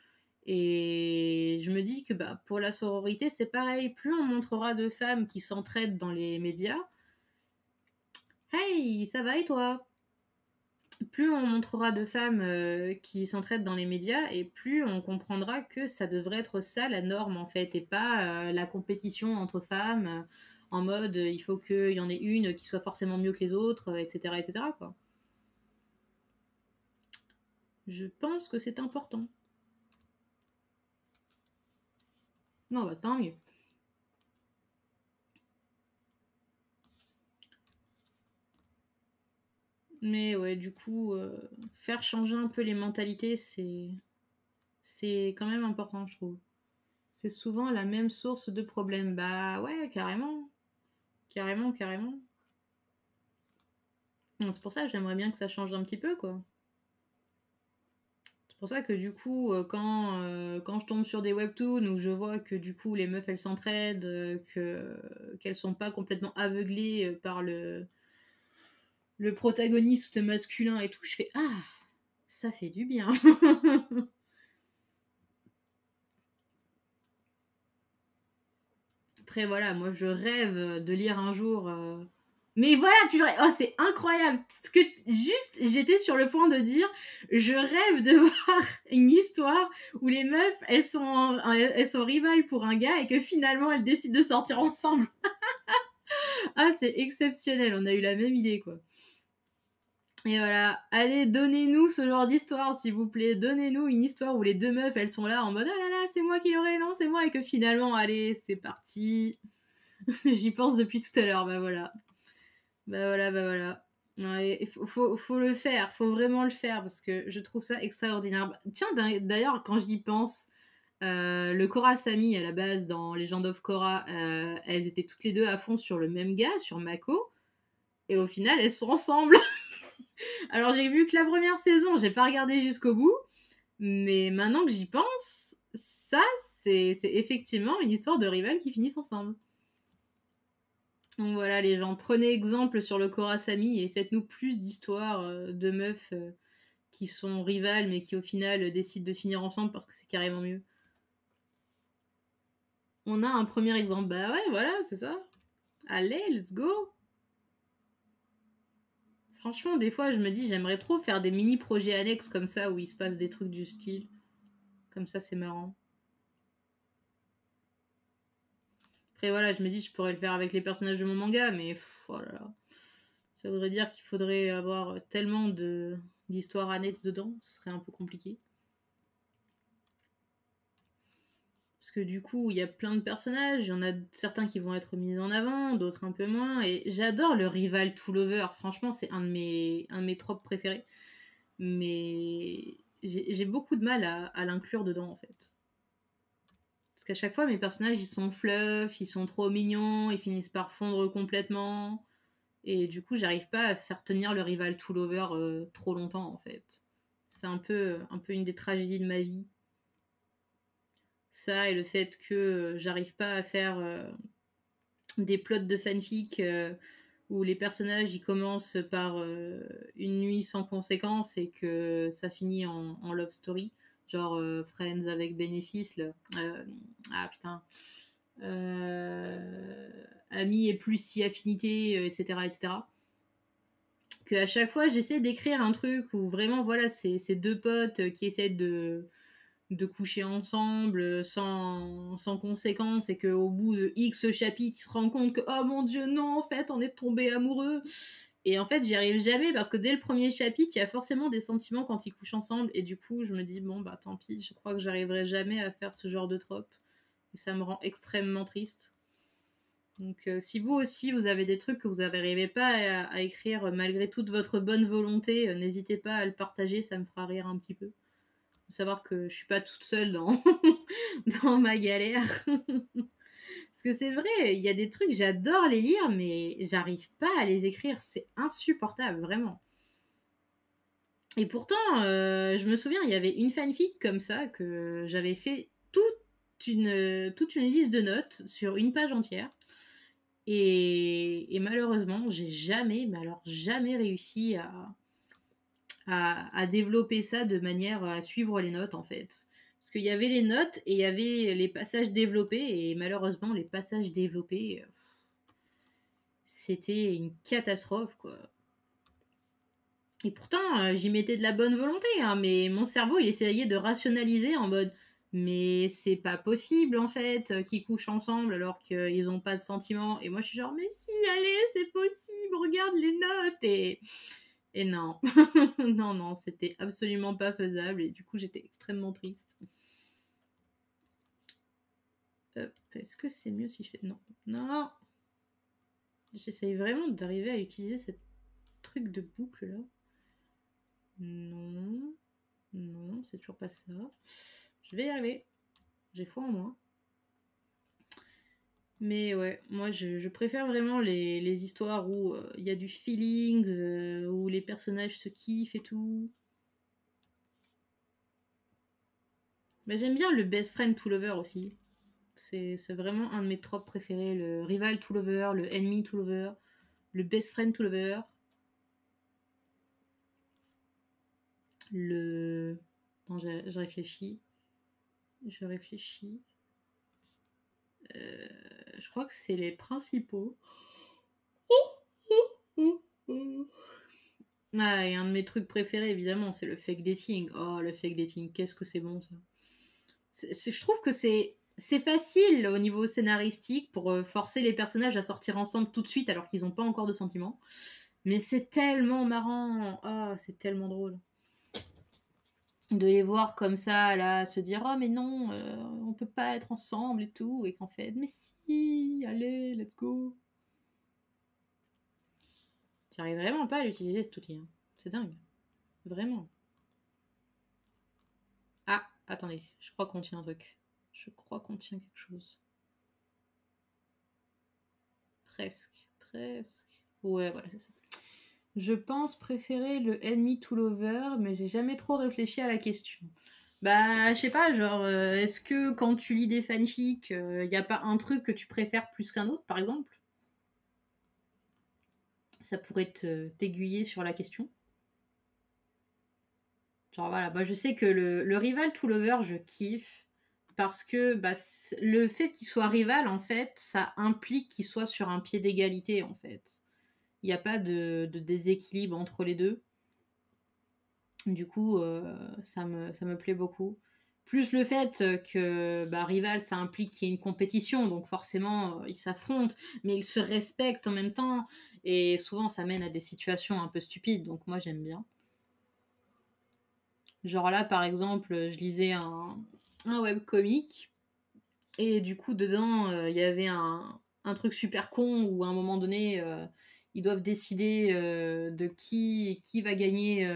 Et je me dis que pour la sororité c'est pareil, plus on montrera de femmes qui s'entraident dans les médias, hey, ça va et toi? Plus on montrera de femmes qui s'entraident dans les médias, et plus on comprendra que ça devrait être ça la norme en fait, et pas la compétition entre femmes, en mode il faut qu'il y en ait une qui soit forcément mieux que les autres, etc., etc., quoi. Je pense que c'est important. Non, bah tant mieux. Mais ouais, du coup, faire changer un peu les mentalités, c'est quand même important, je trouve. C'est souvent la même source de problèmes. Bah ouais, carrément. Carrément, carrément. C'est pour ça que j'aimerais bien que ça change un petit peu, quoi. C'est pour ça que du coup, quand je tombe sur des webtoons où je vois que du coup les meufs elles s'entraident, qu'elles sont pas complètement aveuglées par le protagoniste masculin et tout, je fais ah, ça fait du bien. Après voilà, moi je rêve de lire un jour. Mais voilà, purée, oh, c'est incroyable. Parce que juste, j'étais sur le point de dire, je rêve de voir une histoire où les meufs, elles sont rivales pour un gars et que finalement elles décident de sortir ensemble. Ah, c'est exceptionnel, on a eu la même idée, quoi. Et voilà, allez, donnez-nous ce genre d'histoire, s'il vous plaît. Donnez-nous une histoire où les deux meufs, elles sont là en mode, ah là là, c'est moi qui l'aurai, non, c'est moi, et que finalement, allez, c'est parti. J'y pense depuis tout à l'heure, bah voilà. Bah voilà, bah voilà. Ouais, faut le faire, faut vraiment le faire parce que je trouve ça extraordinaire. Bah, tiens, d'ailleurs, quand j'y pense, le Korra Sami à la base dans Legend of Korra, elles étaient toutes les deux à fond sur le même gars, sur Mako, et au final elles sont ensemble. Alors j'ai vu que la première saison, j'ai pas regardé jusqu'au bout, mais maintenant que j'y pense, ça c'est effectivement une histoire de rivales qui finissent ensemble. Donc voilà les gens, prenez exemple sur le Korasami et faites-nous plus d'histoires de meufs qui sont rivales mais qui au final décident de finir ensemble parce que c'est carrément mieux. On a un premier exemple, bah ouais voilà c'est ça. Allez, let's go. Franchement des fois je me dis j'aimerais trop faire des mini projets annexes comme ça où il se passe des trucs du style. Comme ça c'est marrant. Après voilà je me dis je pourrais le faire avec les personnages de mon manga mais oh là là. Ça voudrait dire qu'il faudrait avoir tellement d'histoires annexes dedans, ce serait un peu compliqué. Parce que du coup, il y a plein de personnages, il y en a certains qui vont être mis en avant, d'autres un peu moins, et j'adore le rival to lover, franchement c'est un de mes tropes préférés, mais j'ai beaucoup de mal à l'inclure dedans en fait. Parce qu'à chaque fois mes personnages ils sont fluff, ils sont trop mignons, ils finissent par fondre complètement, et du coup j'arrive pas à faire tenir le rival to lover trop longtemps en fait. C'est un peu une des tragédies de ma vie. Ça et le fait que j'arrive pas à faire des plots de fanfic où les personnages ils commencent par une nuit sans conséquence et que ça finit en love story, genre Friends avec bénéfice, ah putain, amis et plus si affinité, etc., etc. Que à chaque fois j'essaie d'écrire un truc où vraiment voilà c'est deux potes qui essaient de coucher ensemble sans conséquence et qu'au bout de X chapitres, ils se rendent compte que oh mon dieu, non, en fait, on est tombé amoureux. Et en fait, j'y arrive jamais parce que dès le premier chapitre, il y a forcément des sentiments quand ils couchent ensemble. Et du coup, je me dis, bon, bah tant pis, je crois que j'arriverai jamais à faire ce genre de trope. Et ça me rend extrêmement triste. Donc, si vous aussi, vous avez des trucs que vous n'arrivez pas à écrire malgré toute votre bonne volonté, n'hésitez pas à le partager, ça me fera rire un petit peu. Faut savoir que je suis pas toute seule dans ma galère. Parce que c'est vrai, il y a des trucs, j'adore les lire, mais j'arrive pas à les écrire. C'est insupportable, vraiment. Et pourtant, je me souviens, il y avait une fanfic comme ça que j'avais fait toute une liste de notes sur une page entière. Et malheureusement, j'ai jamais, mais alors jamais réussi à développer ça de manière à suivre les notes en fait. Parce qu'il y avait les notes et il y avait les passages développés et malheureusement les passages développés c'était une catastrophe quoi. Et pourtant j'y mettais de la bonne volonté hein, mais mon cerveau il essayait de rationaliser en mode Mais c'est pas possible en fait qu'ils couchent ensemble alors qu'ils ont pas de sentiments. Et moi je suis genre mais si, allez, c'est possible, regarde les notes. Et non, non, non, c'était absolument pas faisable et du coup j'étais extrêmement triste. Est-ce que c'est mieux si je fais... Non, non. J'essaye vraiment d'arriver à utiliser cette truc de boucle là. Non, non, c'est toujours pas ça. Je vais y arriver. J'ai foi en moi. Mais ouais, moi je préfère vraiment les histoires où il y a du feelings, où les personnages se kiffent et tout. Mais j'aime bien le best friend to lover aussi. C'est vraiment un de mes tropes préférés. Le rival to lover, le enemy to lover, le best friend to lover. Le... Non, je réfléchis. Je réfléchis. Je crois que c'est les principaux. Ah, et un de mes trucs préférés, évidemment, c'est le fake dating. Oh, le fake dating, qu'est-ce que c'est bon, ça. Je trouve que c'est facile au niveau scénaristique pour forcer les personnages à sortir ensemble tout de suite alors qu'ils n'ont pas encore de sentiments. Mais c'est tellement marrant. Oh, c'est tellement drôle. De les voir comme ça, là, se dire oh mais non, on peut pas être ensemble et tout, et qu'en fait, mais si, allez, let's go. J'arrive vraiment pas à l'utiliser cet outil. Hein. C'est dingue. Vraiment. Ah, attendez, je crois qu'on tient un truc. Je crois qu'on tient quelque chose. Presque, presque. Ouais, voilà, c'est ça. Je pense préférer le enemy to lover, mais j'ai jamais trop réfléchi à la question. Bah, je sais pas, genre, est-ce que quand tu lis des fanfics, y a pas un truc que tu préfères plus qu'un autre, par exemple? Ça pourrait t'aiguiller sur la question. Genre voilà, bah, je sais que le rival to lover, je kiffe parce que bah, le fait qu'il soit rival, en fait, ça implique qu'il soit sur un pied d'égalité, en fait. Il n'y a pas de déséquilibre entre les deux. Du coup, ça me plaît beaucoup. Plus le fait que bah, rival, ça implique qu'il y ait une compétition, donc forcément, ils s'affrontent, mais ils se respectent en même temps. Et souvent, ça mène à des situations un peu stupides, donc moi, j'aime bien. Genre là, par exemple, je lisais un webcomic, et du coup, dedans, il y avait un truc super con où à un moment donné, ils doivent décider de qui va gagner.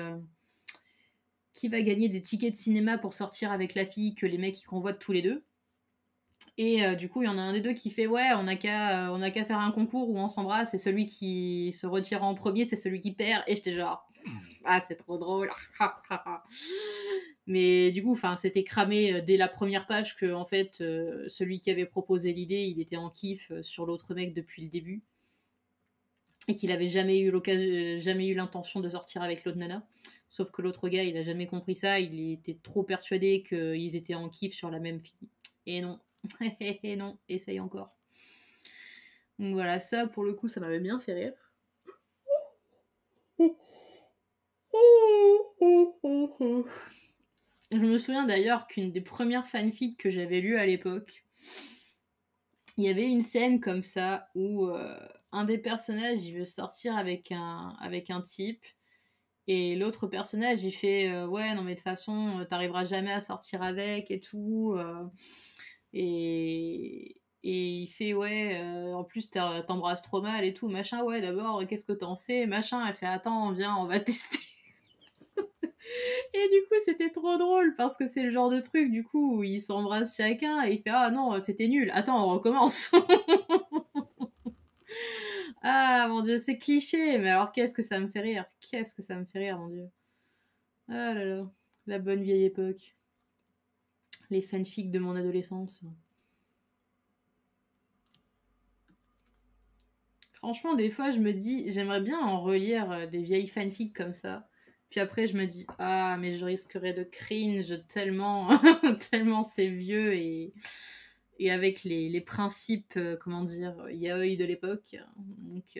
Qui va gagner des tickets de cinéma pour sortir avec la fille que les mecs ils convoitent tous les deux. Et du coup, il y en a un des deux qui fait ouais, on n'a qu'à faire un concours où on s'embrasse et celui qui se retire en premier, c'est celui qui perd. Et j'étais genre ah, c'est trop drôle. Mais du coup, enfin, c'était cramé dès la première page que en fait, celui qui avait proposé l'idée, il était en kiff sur l'autre mec depuis le début et qu'il avait jamais eu l'occasion, jamais eu l'intention de sortir avec l'autre nana. Sauf que l'autre gars, il a jamais compris ça. Il était trop persuadé qu'ils étaient en kiff sur la même fille. Et non, et non, essaye encore. Donc voilà, ça pour le coup, ça m'avait bien fait rire. Je me souviens d'ailleurs qu'une des premières fanfics que j'avais lues à l'époque, il y avait une scène comme ça où un des personnages il veut sortir avec un type et l'autre personnage il fait ouais non mais de toute façon t'arriveras jamais à sortir avec et tout et il fait ouais en plus t'embrasses trop mal et tout machin ouais d'abord qu'est-ce que t'en sais machin elle fait attends viens on va tester. Et du coup, c'était trop drôle parce que c'est le genre de truc, du coup, où ils s'embrassent chacun et il fait ah non, c'était nul, attends, on recommence. Ah mon dieu, c'est cliché, mais alors qu'est-ce que ça me fait rire, qu'est-ce que ça me fait rire, mon dieu. Ah là là, la bonne vieille époque. Les fanfics de mon adolescence. Franchement, des fois, je me dis, j'aimerais bien en relire des vieilles fanfics comme ça. Puis après, je me dis, ah, mais je risquerais de cringe tellement, tellement c'est vieux et avec les principes, comment dire, yaoi de l'époque. Donc,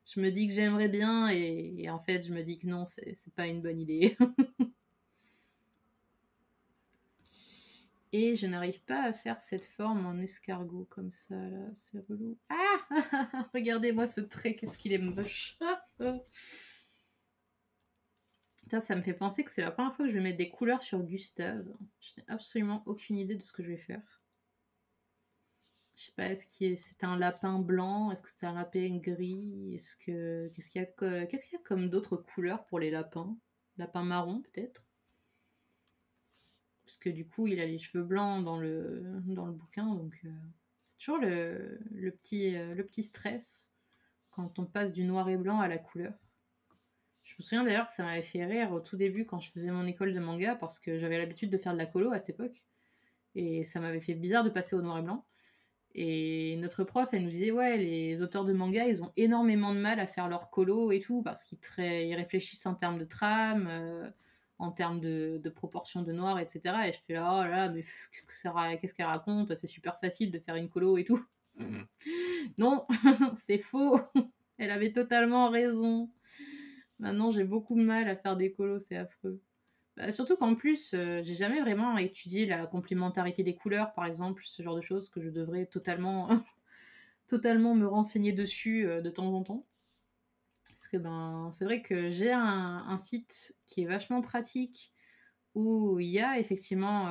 je me dis que j'aimerais bien et en fait, je me dis que non, c'est pas une bonne idée. Et je n'arrive pas à faire cette forme en escargot comme ça, là. C'est relou. Ah regardez-moi ce trait, qu'est-ce qu'il est moche. Putain, ça me fait penser que c'est la première fois que je vais mettre des couleurs sur Gustave. Je n'ai absolument aucune idée de ce que je vais faire. Je sais pas, est-ce que c'est un lapin blanc? Est-ce que c'est un lapin gris? Qu'est-ce qu'il y a comme d'autres couleurs pour les lapins? Lapin marron, peut-être? Parce que du coup, il a les cheveux blancs dans le bouquin, donc c'est toujours le petit stress quand on passe du noir et blanc à la couleur. Je me souviens d'ailleurs que ça m'avait fait rire au tout début quand je faisais mon école de manga, parce que j'avais l'habitude de faire de la colo à cette époque, et ça m'avait fait bizarre de passer au noir et blanc. Et notre prof, elle nous disait, ouais, les auteurs de manga, ils ont énormément de mal à faire leur colo et tout, parce qu'ils réfléchissent en termes de trame, en termes de proportion de noir, etc. Et je fais là, oh là, mais qu'est-ce qu'elle raconte? C'est super facile de faire une colo et tout. Non, c'est faux. Elle avait totalement raison. Maintenant, j'ai beaucoup de mal à faire des colos, c'est affreux. Bah, surtout qu'en plus, j'ai jamais vraiment étudié la complémentarité des couleurs, par exemple, ce genre de choses que je devrais totalement, totalement me renseigner dessus de temps en temps. Parce que ben, c'est vrai que j'ai un site qui est vachement pratique, où il y a effectivement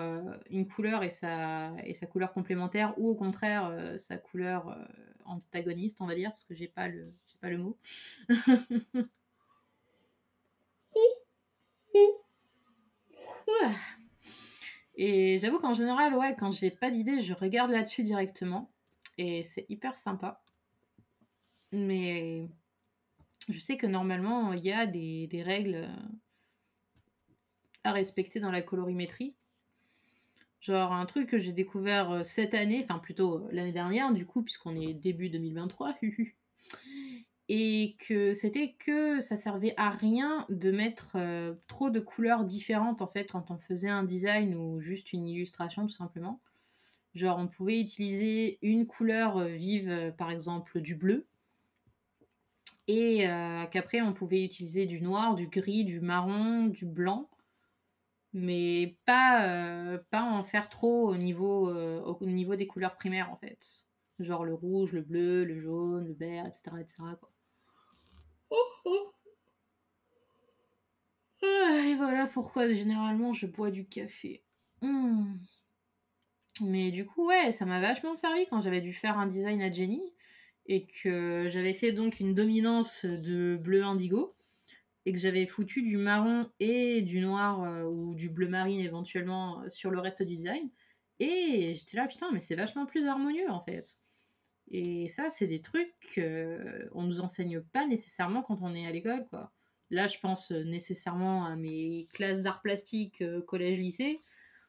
une couleur et sa couleur complémentaire, ou au contraire sa couleur antagoniste, on va dire, parce que j'ai pas le mot. Et j'avoue qu'en général, ouais, quand j'ai pas d'idée, je regarde là-dessus directement. Et c'est hyper sympa. Mais je sais que normalement, il y a des règles à respecter dans la colorimétrie. Genre un truc que j'ai découvert cette année, enfin plutôt l'année dernière, du coup, puisqu'on est début 2023. Et que c'était que ça servait à rien de mettre trop de couleurs différentes en fait quand on faisait un design ou juste une illustration tout simplement. Genre on pouvait utiliser une couleur vive, par exemple du bleu, et qu'après on pouvait utiliser du noir, du gris, du marron, du blanc, mais pas en faire trop au niveau des couleurs primaires en fait. Genre le rouge, le bleu, le jaune, le vert, etc. etc. quoi. Et voilà pourquoi généralement je bois du café. Hmm. Mais du coup, ouais, ça m'a vachement servi quand j'avais dû faire un design à Jenny et que j'avais fait donc une dominance de bleu indigo et que j'avais foutu du marron et du noir ou du bleu marine éventuellement sur le reste du design. Et j'étais là, putain, mais c'est vachement plus harmonieux en fait. Et ça, c'est des trucs qu'on nous enseigne pas nécessairement quand on est à l'école, quoi. Là, je pense nécessairement à mes classes d'art plastique collège-lycée,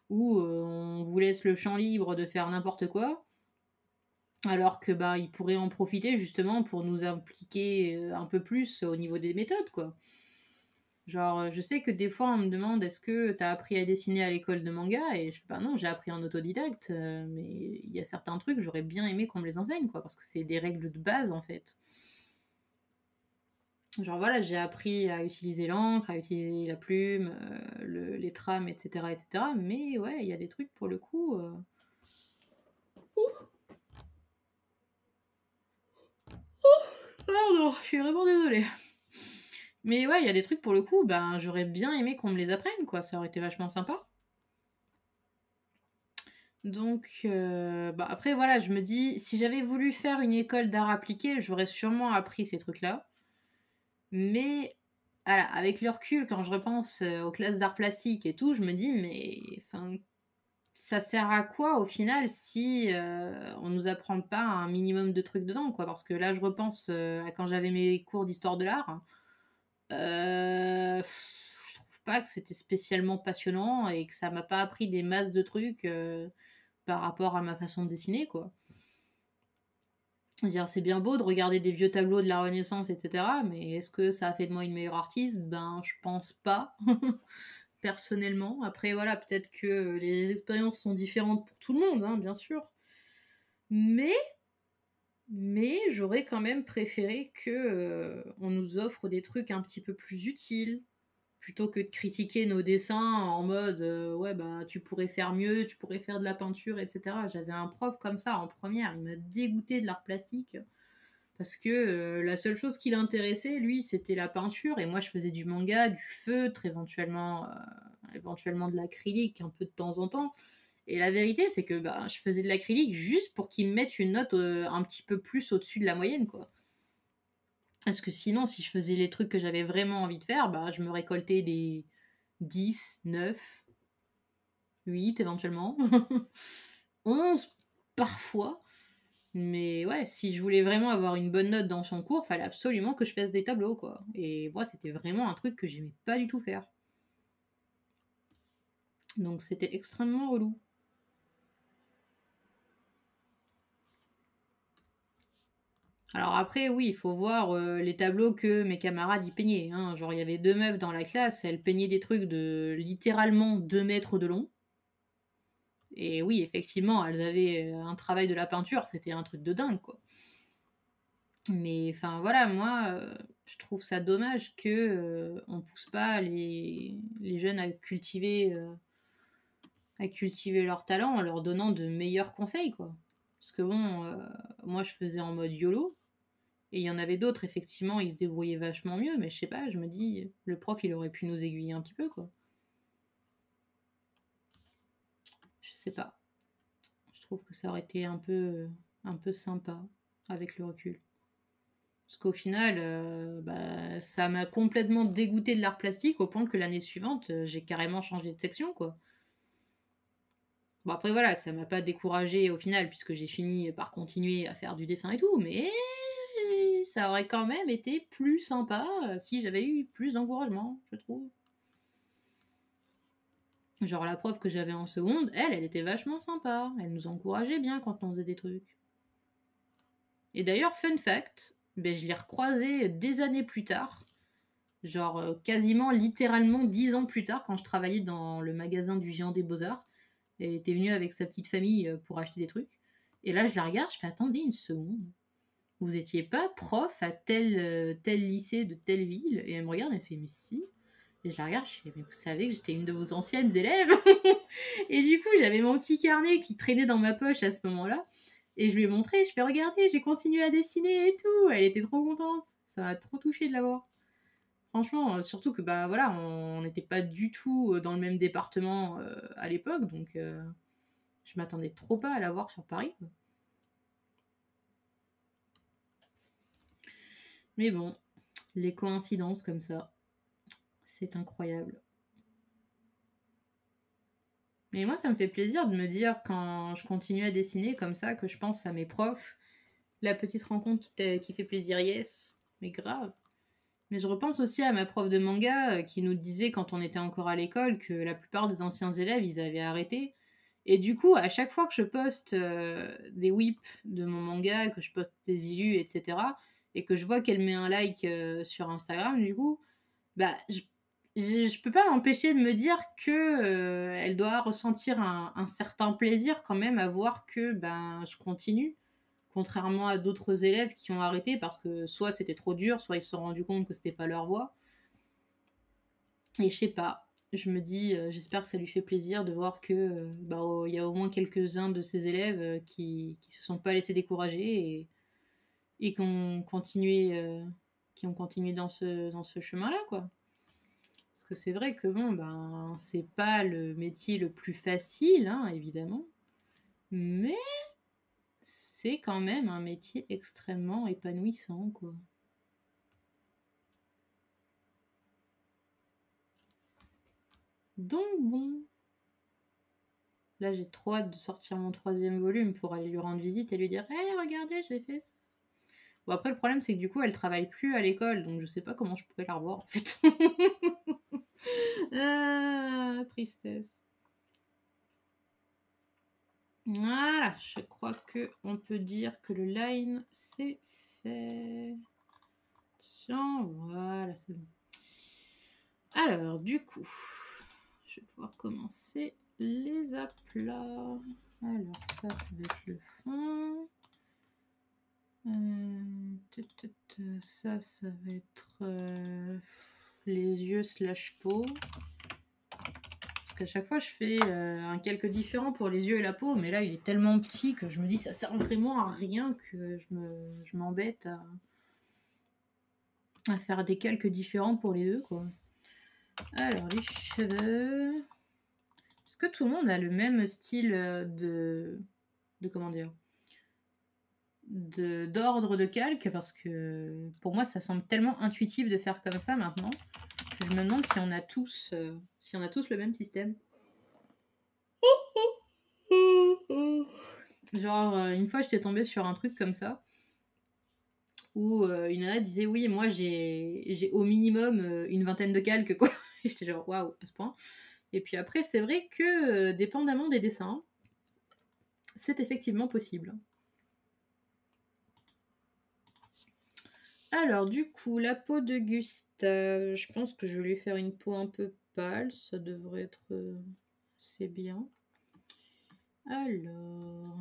où on vous laisse le champ libre de faire n'importe quoi, alors que bah ils pourraient en profiter justement pour nous impliquer un peu plus au niveau des méthodes, quoi. Genre, je sais que des fois on me demande est-ce que t'as appris à dessiner à l'école de manga et je fais bah non, j'ai appris en autodidacte, mais il y a certains trucs j'aurais bien aimé qu'on me les enseigne, quoi, parce que c'est des règles de base en fait. Genre voilà, j'ai appris à utiliser l'encre, à utiliser la plume, les trames, etc., etc. Mais ouais, il y a des trucs pour le coup. Pardon, je suis vraiment désolée. Mais ouais, il y a des trucs pour le coup, ben j'aurais bien aimé qu'on me les apprenne, quoi. Ça aurait été vachement sympa. Donc, bah après voilà, je me dis, si j'avais voulu faire une école d'art appliqué, j'aurais sûrement appris ces trucs-là. Mais voilà, avec le recul, quand je repense aux classes d'art plastique et tout, je me dis, mais enfin, ça sert à quoi au final si on nous apprend pas un minimum de trucs dedans, quoi. Parce que là, je repense à quand j'avais mes cours d'histoire de l'art. Je trouve pas que c'était spécialement passionnant et que ça m'a pas appris des masses de trucs par rapport à ma façon de dessiner, quoi. Je veux dire, c'est bien beau de regarder des vieux tableaux de la Renaissance, etc. Mais est-ce que ça a fait de moi une meilleure artiste? Ben, je pense pas, personnellement. Après, voilà, peut-être que les expériences sont différentes pour tout le monde, hein, bien sûr. Mais, mais j'aurais quand même préféré que on nous offre des trucs un petit peu plus utiles, plutôt que de critiquer nos dessins en mode ouais, bah, tu pourrais faire mieux, tu pourrais faire de la peinture, etc. J'avais un prof comme ça en première, il m'a dégoûté de l'art plastique parce que la seule chose qui l'intéressait, lui, c'était la peinture et moi, je faisais du manga, du feutre, éventuellement de l'acrylique un peu de temps en temps. Et la vérité, c'est que bah, je faisais de l'acrylique juste pour qu'il me mette une note un petit peu plus au-dessus de la moyenne, quoi. Parce que sinon, si je faisais les trucs que j'avais vraiment envie de faire, bah, je me récoltais des 10, 9, 8 éventuellement, 11 parfois. Mais ouais, si je voulais vraiment avoir une bonne note dans son cours, fallait absolument que je fasse des tableaux, quoi. Et moi, c'était vraiment un truc que j'aimais pas du tout faire. Donc c'était extrêmement relou. Alors après, oui, il faut voir les tableaux que mes camarades y peignaient, hein. Genre, il y avait 2 meufs dans la classe, elles peignaient des trucs de littéralement 2 mètres de long. Et oui, effectivement, elles avaient un travail de la peinture, c'était un truc de dingue, quoi. Mais enfin voilà, moi, je trouve ça dommage que on pousse pas les jeunes à cultiver leur talent en leur donnant de meilleurs conseils, quoi. Parce que bon, moi je faisais en mode YOLO, et il y en avait d'autres, effectivement, ils se débrouillaient vachement mieux, mais je sais pas, je me dis, le prof il aurait pu nous aiguiller un petit peu, quoi. Je sais pas. Je trouve que ça aurait été un peu sympa avec le recul. Parce qu'au final, bah, ça m'a complètement dégoûté de l'art plastique au point que l'année suivante, j'ai carrément changé de section, quoi. Bon, après, voilà, ça m'a pas découragée au final, puisque j'ai fini par continuer à faire du dessin et tout, mais ça aurait quand même été plus sympa si j'avais eu plus d'encouragement, je trouve. Genre la prof que j'avais en seconde, elle était vachement sympa. Elle nous encourageait bien quand on faisait des trucs. Et d'ailleurs, fun fact, ben, je l'ai recroisée des années plus tard, genre quasiment littéralement 10 ans plus tard, quand je travaillais dans le magasin du Géant des Beaux-Arts. Elle était venue avec sa petite famille pour acheter des trucs. Et là, je la regarde, je fais attendez une seconde. Vous étiez pas prof à tel lycée de telle ville? Et elle me regarde, elle fait mais si. Et je la regarde, je fais mais vous savez que j'étais une de vos anciennes élèves? Et du coup, j'avais mon petit carnet qui traînait dans ma poche à ce moment-là. Et je lui ai montré, je fais regarder, j'ai continué à dessiner et tout. Elle était trop contente. Ça m'a trop touché de la voir. Franchement, surtout que bah voilà, on n'était pas du tout dans le même département à l'époque, donc je m'attendais trop pas à la voir sur Paris, quoi. Mais bon, les coïncidences comme ça, c'est incroyable. Mais moi, ça me fait plaisir de me dire quand je continue à dessiner comme ça que je pense à mes profs, la petite rencontre qui fait plaisir, yes, mais grave. Mais je repense aussi à ma prof de manga qui nous disait quand on était encore à l'école que la plupart des anciens élèves, ils avaient arrêté. Et du coup, à chaque fois que je poste des whips de mon manga, que je poste des illus, etc., et que je vois qu'elle met un like sur Instagram, du coup, bah, je peux pas m'empêcher de me dire que elle doit ressentir un certain plaisir quand même à voir que ben, je continue. Contrairement à d'autres élèves qui ont arrêté parce que soit c'était trop dur, soit ils se sont rendus compte que c'était pas leur voie. Et je sais pas, je me dis, j'espère que ça lui fait plaisir de voir que bah, il y a au moins quelques-uns de ses élèves qui se sont pas laissés décourager et qui ont continué dans ce chemin-là, quoi. Parce que c'est vrai que bon, ben, c'est pas le métier le plus facile, hein, évidemment, mais c'est quand même un métier extrêmement épanouissant, quoi. Donc bon, là j'ai trop hâte de sortir mon 3e volume pour aller lui rendre visite et lui dire hey, regardez, j'ai fait ça. Bon, après, le problème, c'est que du coup, elle travaille plus à l'école, donc je sais pas comment je pourrais la revoir en fait. Ah, tristesse. Voilà, je crois que on peut dire que le line c'est fait. Tiens, voilà, c'est bon. Alors, du coup, je vais pouvoir commencer les aplats. Alors, ça va être le fond. Ça va être les yeux slash peau. Parce qu'à chaque fois, je fais un calque différent pour les yeux et la peau, mais là, il est tellement petit que je me dis ça sert vraiment à rien que je m'embête à faire des calques différents pour les deux, quoi. Alors, les cheveux... Est-ce que tout le monde a le même style de comment dire, d'ordre de calque? Parce que pour moi, ça semble tellement intuitif de faire comme ça maintenant que je me demande si on a tous, le même système. Genre, une fois, j'étais tombée sur un truc comme ça où une nana disait oui, moi j'ai au minimum une vingtaine de calques, quoi. Et j'étais genre waouh, à ce point. Et puis après, c'est vrai que dépendamment des dessins, c'est effectivement possible. Alors, du coup, la peau de Gustave, je pense que je vais lui faire une peau un peu pâle, ça devrait être c'est bien. Alors,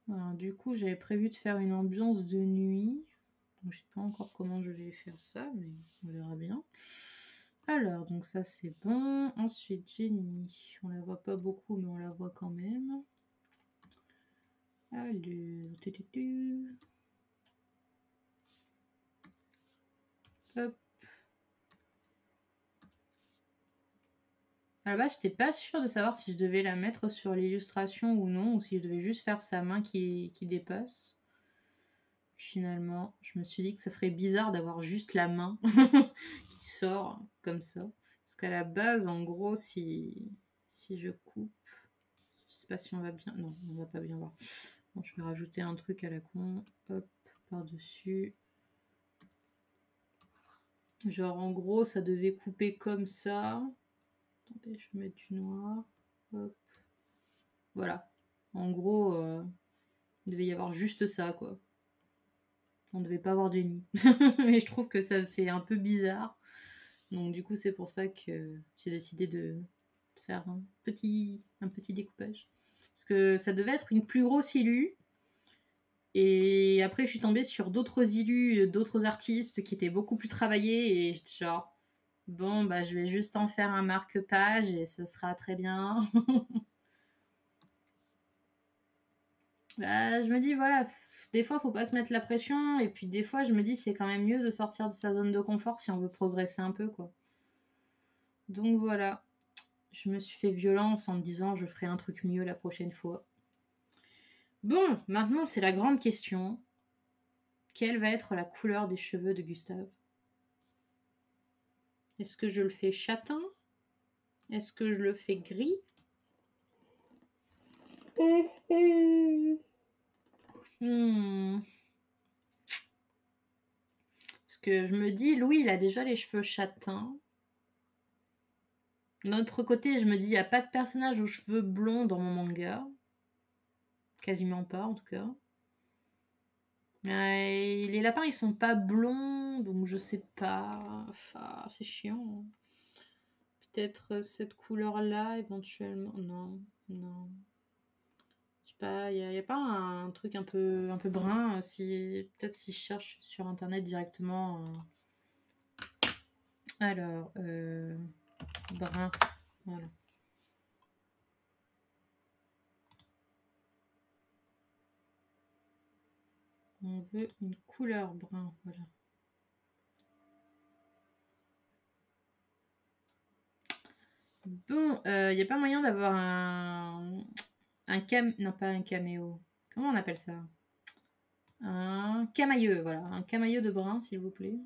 voilà, du coup, j'avais prévu de faire une ambiance de nuit. Je ne sais pas encore comment je vais faire ça, mais on verra bien. Alors, donc ça c'est bon. Ensuite, Jenny. On la voit pas beaucoup, mais on la voit quand même. Allez. Hop. À la base, j'étais pas sûre de savoir si je devais la mettre sur l'illustration ou non, ou si je devais juste faire sa main qui dépasse. Finalement, je me suis dit que ça ferait bizarre d'avoir juste la main qui sort comme ça. Parce qu'à la base, en gros, si je coupe, je sais pas si on va bien... Non, on va pas bien voir. Bon, je vais rajouter un truc à la con. Hop, par-dessus. Genre, en gros, ça devait couper comme ça. Attendez, je vais mettre du noir. Hop. Voilà. En gros, il devait y avoir juste ça, quoi. On devait pas avoir Jenny. Mais je trouve que ça fait un peu bizarre. Donc du coup, c'est pour ça que j'ai décidé de faire un petit découpage. Parce que ça devait être une plus grosse illu. Et après, je suis tombée sur d'autres illus, d'autres artistes qui étaient beaucoup plus travaillés. Et j'étais genre, bon, bah je vais juste en faire un marque-page et ce sera très bien. Bah, je me dis, voilà, des fois, faut pas se mettre la pression. Et puis, des fois, je me dis, c'est quand même mieux de sortir de sa zone de confort si on veut progresser un peu, quoi. Donc, voilà. Je me suis fait violence en me disant, je ferai un truc mieux la prochaine fois. Bon, maintenant, c'est la grande question. Quelle va être la couleur des cheveux de Gustave? Est-ce que je le fais châtain? Est-ce que je le fais gris? Parce que je me dis, Louis, il a déjà les cheveux châtains. D'un autre côté, je me dis, il n'y a pas de personnage aux cheveux blonds dans mon manga. Quasiment pas, en tout cas. Les lapins, ils sont pas blonds, donc je sais pas. Enfin, c'est chiant. Peut-être cette couleur-là, éventuellement. Non, non. Je sais pas, il n'y a pas un truc un peu brun. Peut-être si je cherche sur internet directement. Alors, brun. Voilà. On veut une couleur brun. Voilà. Bon, il n'y a pas moyen d'avoir non, pas un caméo. Comment on appelle ça? Un camailleux, voilà. Un camailleux de brun, s'il vous plaît.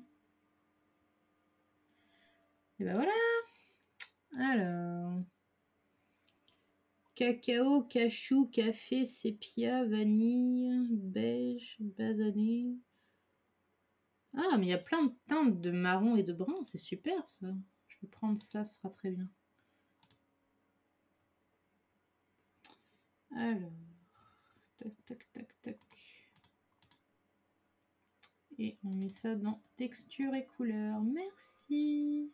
Et ben voilà. Alors. Cacao, cachou, café, sépia, vanille, beige, basané. Ah, mais il y a plein de teintes de marron et de brun. C'est super, ça. Je vais prendre ça, ce sera très bien. Alors. Tac, tac, tac, tac. Et on met ça dans texture et couleur. Merci.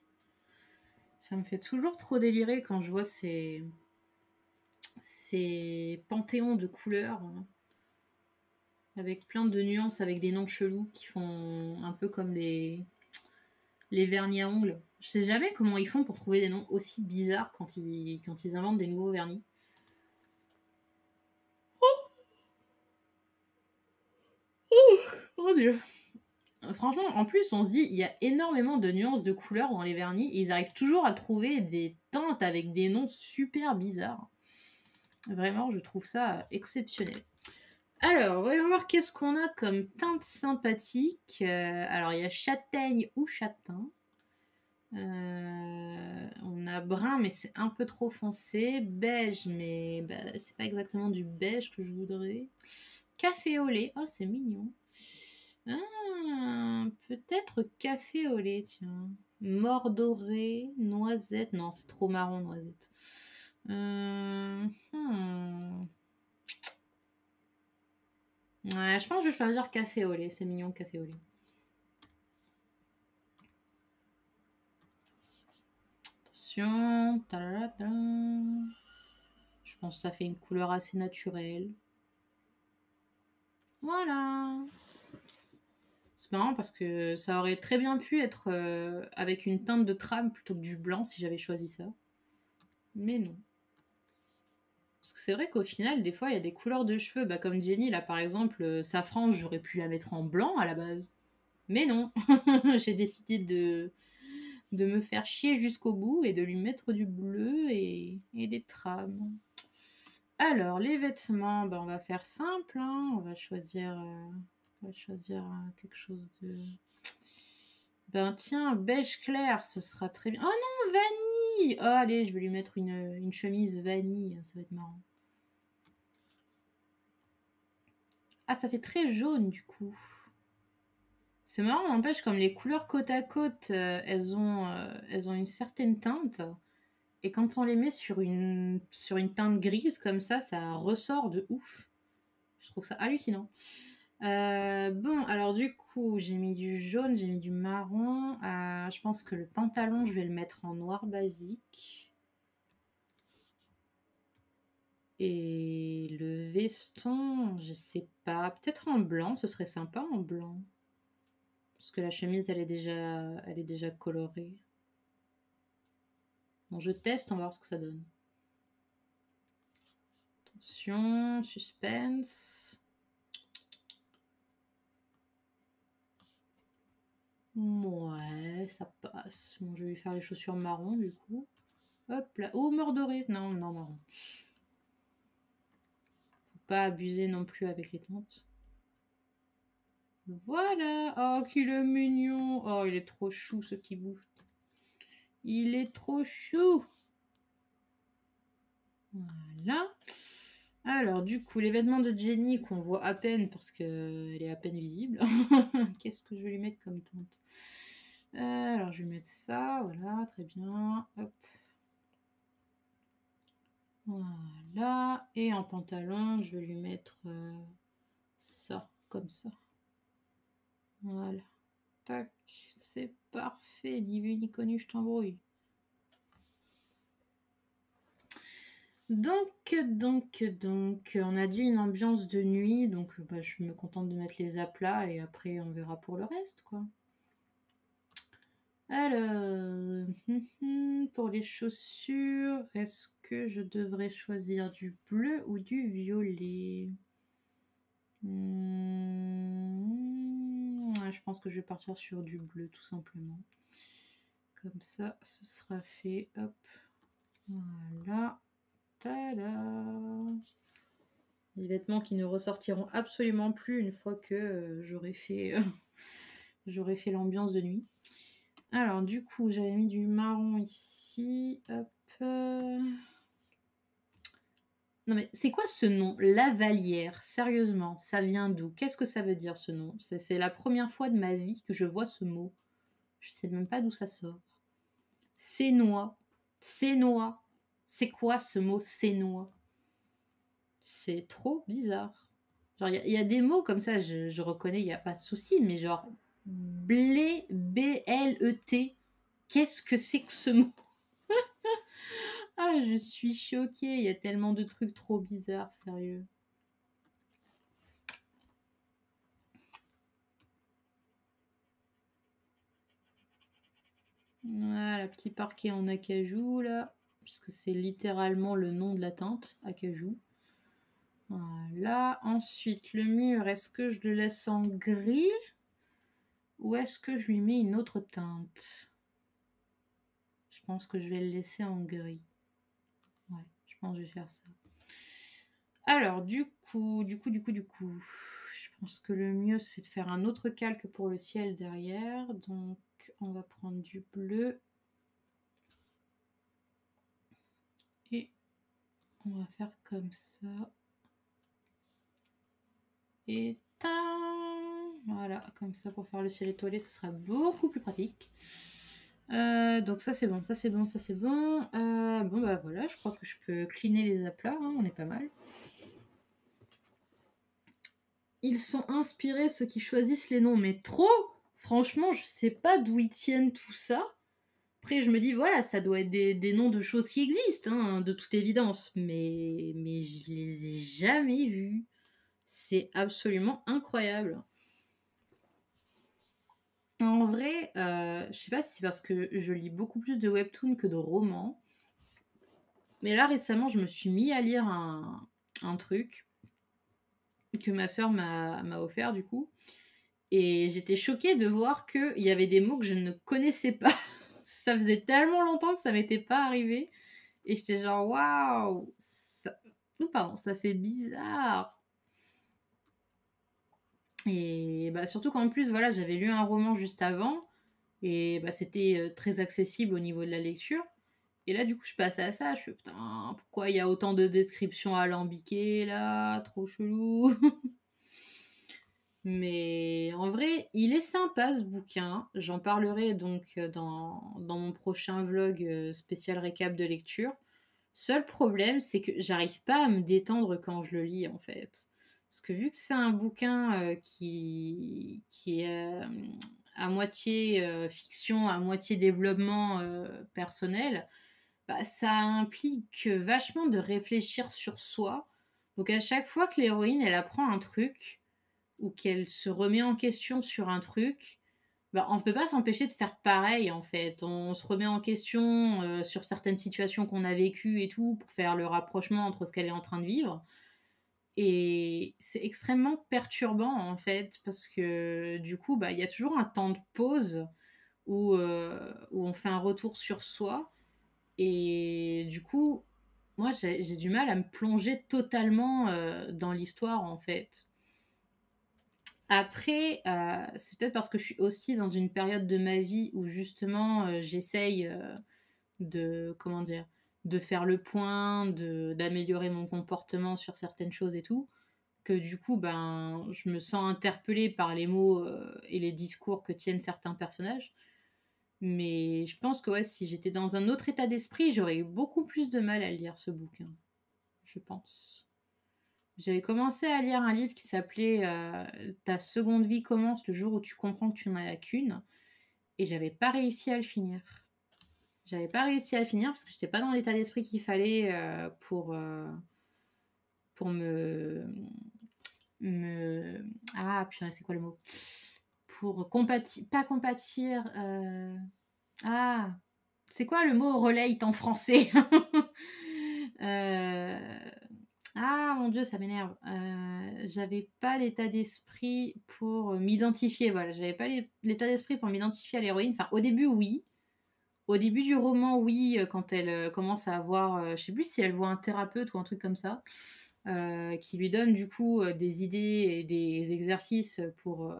Ça me fait toujours trop délirer quand je vois ces panthéons de couleurs. avec plein de nuances, avec des noms chelous qui font un peu comme les vernis à ongles. Je sais jamais comment ils font pour trouver des noms aussi bizarres quand ils inventent des nouveaux vernis. Oh Dieu. Franchement, en plus, on se dit, il y a énormément de nuances de couleurs dans les vernis et ils arrivent toujours à trouver des teintes avec des noms super bizarres. Vraiment, je trouve ça exceptionnel. Alors, voyons voir qu'est-ce qu'on a comme teinte sympathique. Alors, il y a châtaigne ou châtain. On a brun, mais c'est un peu trop foncé. Beige, mais bah, c'est pas exactement du beige que je voudrais. Café au lait. Oh, c'est mignon. Ah, peut-être café au lait, tiens. Mordoré, noisette. Non, c'est trop marron, noisette. Ouais, je pense que je vais choisir café au lait. C'est mignon, café au lait. Attention. Tadadada. Je pense que ça fait une couleur assez naturelle. Voilà. C'est marrant parce que ça aurait très bien pu être avec une teinte de trame plutôt que du blanc si j'avais choisi ça. Mais non. Parce que c'est vrai qu'au final, des fois, il y a des couleurs de cheveux. Bah, comme Jenny, là, par exemple, sa frange, j'aurais pu la mettre en blanc à la base. Mais non. J'ai décidé de me faire chier jusqu'au bout et de lui mettre du bleu et des trames. Alors, les vêtements, bah, on va faire simple. Hein. On va choisir quelque chose de... Ben tiens, beige clair, ce sera très bien. Oh non, vanille. Oh, allez, je vais lui mettre une chemise vanille, ça va être marrant. Ah, ça fait très jaune du coup. C'est marrant, n'empêche, comme les couleurs côte à côte, elles ont une certaine teinte. Et quand on les met sur une teinte grise comme ça ressort de ouf. Je trouve ça hallucinant. Bon, alors du coup, j'ai mis du jaune, j'ai mis du marron. Je pense que le pantalon, je vais le mettre en noir basique. Et le veston, je sais pas, peut-être en blanc, ce serait sympa en blanc. Parce que la chemise, elle est déjà colorée. Bon, je teste, on va voir ce que ça donne. Attention, suspense. Ouais, ça passe. Bon, je vais lui faire les chaussures marron du coup. Hop là. Oh, mordoré. Non, non, marron. Faut pas abuser non plus avec les teintes. Voilà. Oh, qu'il est mignon. Oh, il est trop chou ce petit bout. Il est trop chou. Voilà. Alors, du coup, les vêtements de Jenny qu'on voit à peine parce qu'elle est à peine visible. Qu'est-ce que je vais lui mettre comme teinte? Alors, je vais mettre ça. Voilà, très bien. Hop. Voilà. Et en pantalon, je vais lui mettre ça, comme ça. Voilà. Tac. C'est parfait. Ni vu ni connu, je t'embrouille. Donc, on a dit une ambiance de nuit, donc bah, je me contente de mettre les aplats et après on verra pour le reste, quoi. Alors, pour les chaussures, est-ce que je devrais choisir du bleu ou du violet? Je pense que je vais partir sur du bleu, tout simplement. Comme ça, ce sera fait. Hop. Voilà. Tada! Des vêtements qui ne ressortiront absolument plus une fois que j'aurai fait, fait l'ambiance de nuit. Alors, du coup, j'avais mis du marron ici. Hop. Non, mais c'est quoi ce nom? Lavalière, sérieusement, ça vient d'où? Qu'est-ce que ça veut dire ce nom? C'est la première fois de ma vie que je vois ce mot. Je sais même pas d'où ça sort. Sénois. Sénois. C'est quoi ce mot sénois? C'est trop bizarre. Genre, il y a des mots comme ça, je reconnais, il n'y a pas de souci, mais genre, blé, B-L-E-T, qu'est-ce que c'est que ce mot? Ah, je suis choquée, il y a tellement de trucs trop bizarres, sérieux. petit parquet en acajou, là, puisque c'est littéralement le nom de la teinte, acajou. Voilà. Ensuite, le mur, est-ce que je le laisse en gris ou est-ce que je lui mets une autre teinte? Je pense que je vais le laisser en gris. Ouais, je pense que je vais faire ça. Alors, du coup, je pense que le mieux, c'est de faire un autre calque pour le ciel derrière. Donc, on va prendre du bleu. Et on va faire comme ça. Et voilà, comme ça pour faire le ciel étoilé, ce sera beaucoup plus pratique. Donc ça c'est bon, ça c'est bon, ça c'est bon. Bon bah voilà, je crois que je peux cleaner les aplats, hein, on est pas mal. Ils sont inspirés ceux qui choisissent les noms, mais trop. Franchement, je sais pas d'où ils tiennent tout ça. Après, je me dis, voilà, ça doit être des noms de choses qui existent, hein, de toute évidence. Mais je les ai jamais vus. C'est absolument incroyable. En vrai, je sais pas si c'est parce que je lis beaucoup plus de webtoons que de romans. Mais là, récemment, je me suis mis à lire un truc que ma sœur m'a offert, du coup. Et j'étais choquée de voir qu'il y avait des mots que je ne connaissais pas. Ça faisait tellement longtemps que ça m'était pas arrivé. Et j'étais genre, waouh, pardon, ça fait bizarre. Et bah, surtout qu'en plus, voilà, j'avais lu un roman juste avant. Et bah, c'était très accessible au niveau de la lecture. Et là, du coup, je passe à ça. Je fais, putain, pourquoi il y a autant de descriptions alambiquées là? Trop chelou. Mais en vrai, il est sympa ce bouquin. J'en parlerai donc dans mon prochain vlog spécial récap de lecture. Seul problème, c'est que j'arrive pas à me détendre quand je le lis en fait. Parce que vu que c'est un bouquin qui est à moitié fiction, à moitié développement personnel, bah, ça implique vachement de réfléchir sur soi. Donc à chaque fois que l'héroïne, elle apprend un truc, ou qu'elle se remet en question sur un truc, bah, on ne peut pas s'empêcher de faire pareil en fait. On se remet en question sur certaines situations qu'on a vécues et tout pour faire le rapprochement entre ce qu'elle est en train de vivre. Et c'est extrêmement perturbant en fait parce que du coup, bah, il y a toujours un temps de pause où on fait un retour sur soi. Et du coup, moi j'ai du mal à me plonger totalement dans l'histoire en fait. Après, c'est peut-être parce que je suis aussi dans une période de ma vie où justement, j'essaye, de comment dire? De faire le point, d'améliorer mon comportement sur certaines choses et tout, que du coup, ben, je me sens interpellée par les mots, et les discours que tiennent certains personnages. Mais je pense que ouais, si j'étais dans un autre état d'esprit, j'aurais eu beaucoup plus de mal à lire ce bouquin, je pense. J'avais commencé à lire un livre qui s'appelait Ta seconde vie commence le jour où tu comprends que tu n'en as qu'une. Et j'avais pas réussi à le finir. J'avais pas réussi à le finir parce que j'étais pas dans l'état d'esprit qu'il fallait pour me. Ah, purée, c'est quoi le mot? Pour compatir. Pas compatir. Ah, c'est quoi le mot relate en français? euh, Ah mon Dieu, ça m'énerve. J'avais pas l'état d'esprit pour m'identifier. Voilà, j'avais pas l'état d'esprit pour m'identifier à l'héroïne. Enfin, au début, oui. Au début du roman, oui, quand elle commence à avoir, je sais plus si elle voit un thérapeute ou un truc comme ça, qui lui donne du coup des idées et des exercices pour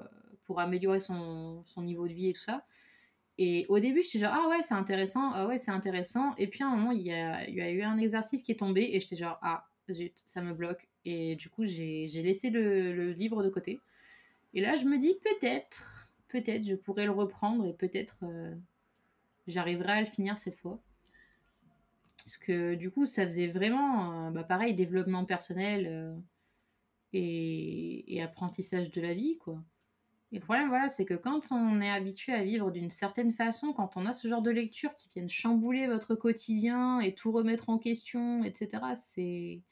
améliorer son niveau de vie et tout ça. Et au début, j'étais genre, ah ouais, c'est intéressant, ah ouais, c'est intéressant. Et puis à un moment, il y a eu un exercice qui est tombé et j'étais genre, ah zut, ça me bloque. Et du coup, j'ai laissé le livre de côté. Et là, je me dis, peut-être, je pourrais le reprendre et peut-être j'arriverai à le finir cette fois. Parce que du coup, ça faisait vraiment, bah, pareil, développement personnel et apprentissage de la vie, quoi. Et le problème, voilà, c'est que quand on est habitué à vivre d'une certaine façon, quand on a ce genre de lectures qui viennent chambouler votre quotidien et tout remettre en question, etc.,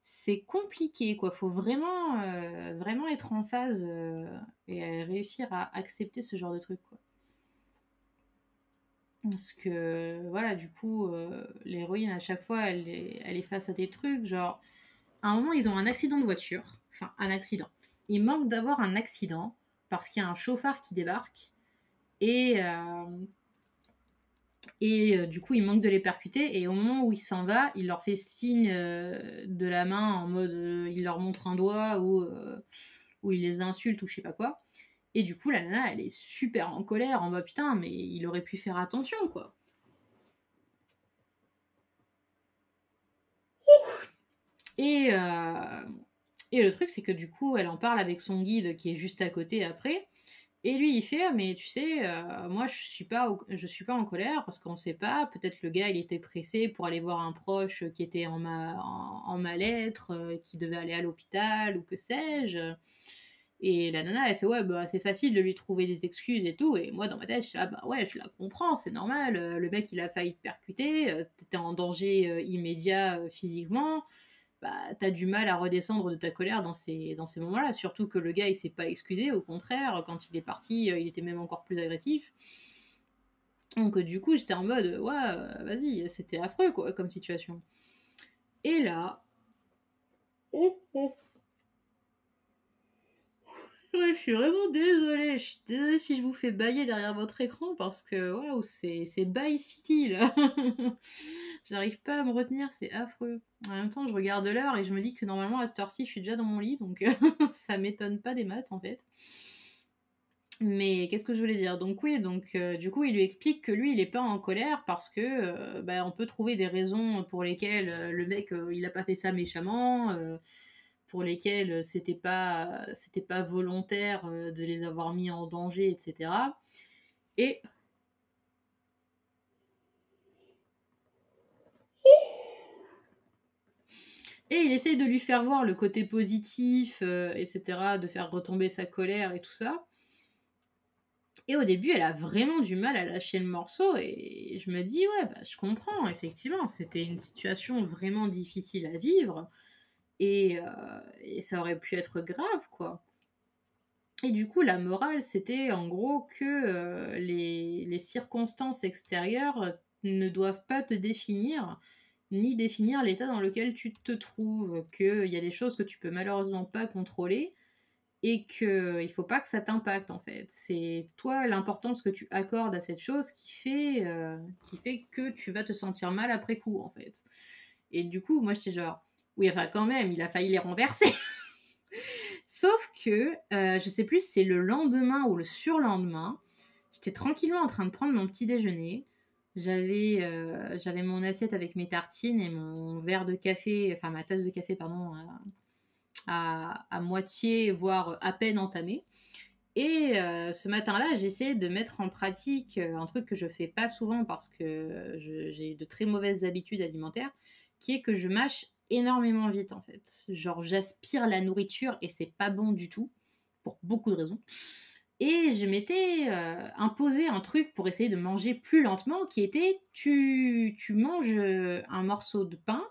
c'est compliqué, quoi. Faut vraiment être en phase et réussir à accepter ce genre de truc, quoi. Parce que, voilà, du coup, l'héroïne, à chaque fois, elle est face à des trucs, genre, à un moment, ils ont un accident de voiture. Enfin, un accident. Ils manquent d'avoir un accident parce qu'il y a un chauffard qui débarque et, du coup, il manque de les percuter. Et au moment où il s'en va, il leur fait signe de la main en mode il leur montre un doigt ou il les insulte ou je sais pas quoi. Et du coup, la nana, elle est super en colère en mode putain, mais il aurait pu faire attention quoi. Et, et le truc, c'est que du coup, elle en parle avec son guide qui est juste à côté après. Et lui, il fait, ah, mais tu sais, moi, je suis pas en colère parce qu'on sait pas. Peut-être le gars, il était pressé pour aller voir un proche qui était en mal-être, qui devait aller à l'hôpital ou que sais-je. Et la nana, elle fait, ouais, bah, c'est facile de lui trouver des excuses et tout. Et moi, dans ma tête, je suis, ah bah ouais, je la comprends, c'est normal. Le mec, il a failli te percuter, t'étais en danger immédiat physiquement, bah, t'as du mal à redescendre de ta colère dans ces moments-là. Surtout que le gars, il s'est pas excusé, au contraire, quand il est parti, il était même encore plus agressif. Donc, du coup, j'étais en mode, ouais, vas-y, c'était affreux, quoi, comme situation. Et là. Ouais, je suis vraiment désolée. Je suis désolée si je vous fais bailler derrière votre écran parce que waouh, c'est Bye City là. J'arrive pas à me retenir, c'est affreux. En même temps, je regarde l'heure et je me dis que normalement à cette heure-ci, je suis déjà dans mon lit donc ça m'étonne pas des masses en fait. Mais qu'est-ce que je voulais dire? Donc oui, donc du coup, il lui explique que lui, il est pas en colère parce que bah, on peut trouver des raisons pour lesquelles le mec, il a pas fait ça méchamment. Pour lesquels c'était pas volontaire de les avoir mis en danger, etc. Et, et il essaye de lui faire voir le côté positif, etc., de faire retomber sa colère et tout ça. Et au début, elle a vraiment du mal à lâcher le morceau et je me dis, ouais, bah, je comprends, effectivement, c'était une situation vraiment difficile à vivre et ça aurait pu être grave, quoi. Et du coup, la morale, c'était en gros que les circonstances extérieures ne doivent pas te définir, ni définir l'état dans lequel tu te trouves, qu'il y a des choses que tu peux malheureusement pas contrôler et qu'il ne faut pas que ça t'impacte en fait. C'est toi l'importance que tu accordes à cette chose qui fait que tu vas te sentir mal après coup en fait. Et du coup, moi j'étais genre, oui, enfin quand même, il a failli les renverser. Sauf que, je sais plus si c'est le lendemain ou le surlendemain, j'étais tranquillement en train de prendre mon petit déjeuner. J'avais mon assiette avec mes tartines et mon verre de café, enfin ma tasse de café, pardon, à moitié, voire à peine entamée. Et ce matin-là, j'essayais de mettre en pratique un truc que je fais pas souvent parce que j'ai de très mauvaises habitudes alimentaires, qui est que je mâche énormément vite en fait. Genre j'aspire la nourriture et c'est pas bon du tout, pour beaucoup de raisons. Et je m'étais imposé un truc pour essayer de manger plus lentement, qui était tu manges un morceau de pain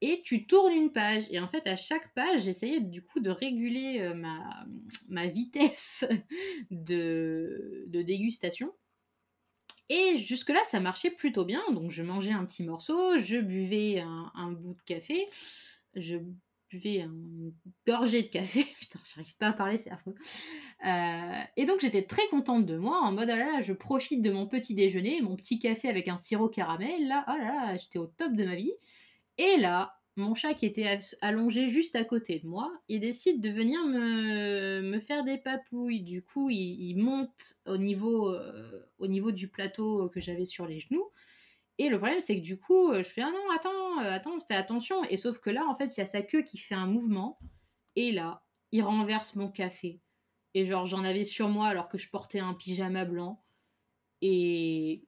et tu tournes une page. Et en fait, à chaque page, j'essayais du coup de réguler ma vitesse de dégustation. Et jusque-là, ça marchait plutôt bien. Donc, je mangeais un petit morceau, je buvais un bout de café, je buvais une gorgée de café. Putain, j'arrive pas à parler, c'est affreux. Et donc, j'étais très contente de moi, en mode, ah là là, je profite de mon petit déjeuner, mon petit café avec un sirop caramel. Là, oh là là, j'étais au top de ma vie. Et là, mon chat qui était allongé juste à côté de moi, il décide de venir me faire des papouilles. Du coup, il monte au niveau du plateau que j'avais sur les genoux. Et le problème, c'est que du coup, je fais ah non, attends, fais attention. Et sauf que là, en fait, il y a sa queue qui fait un mouvement. Et là, il renverse mon café. Et genre, j'en avais sur moi alors que je portais un pyjama blanc. Et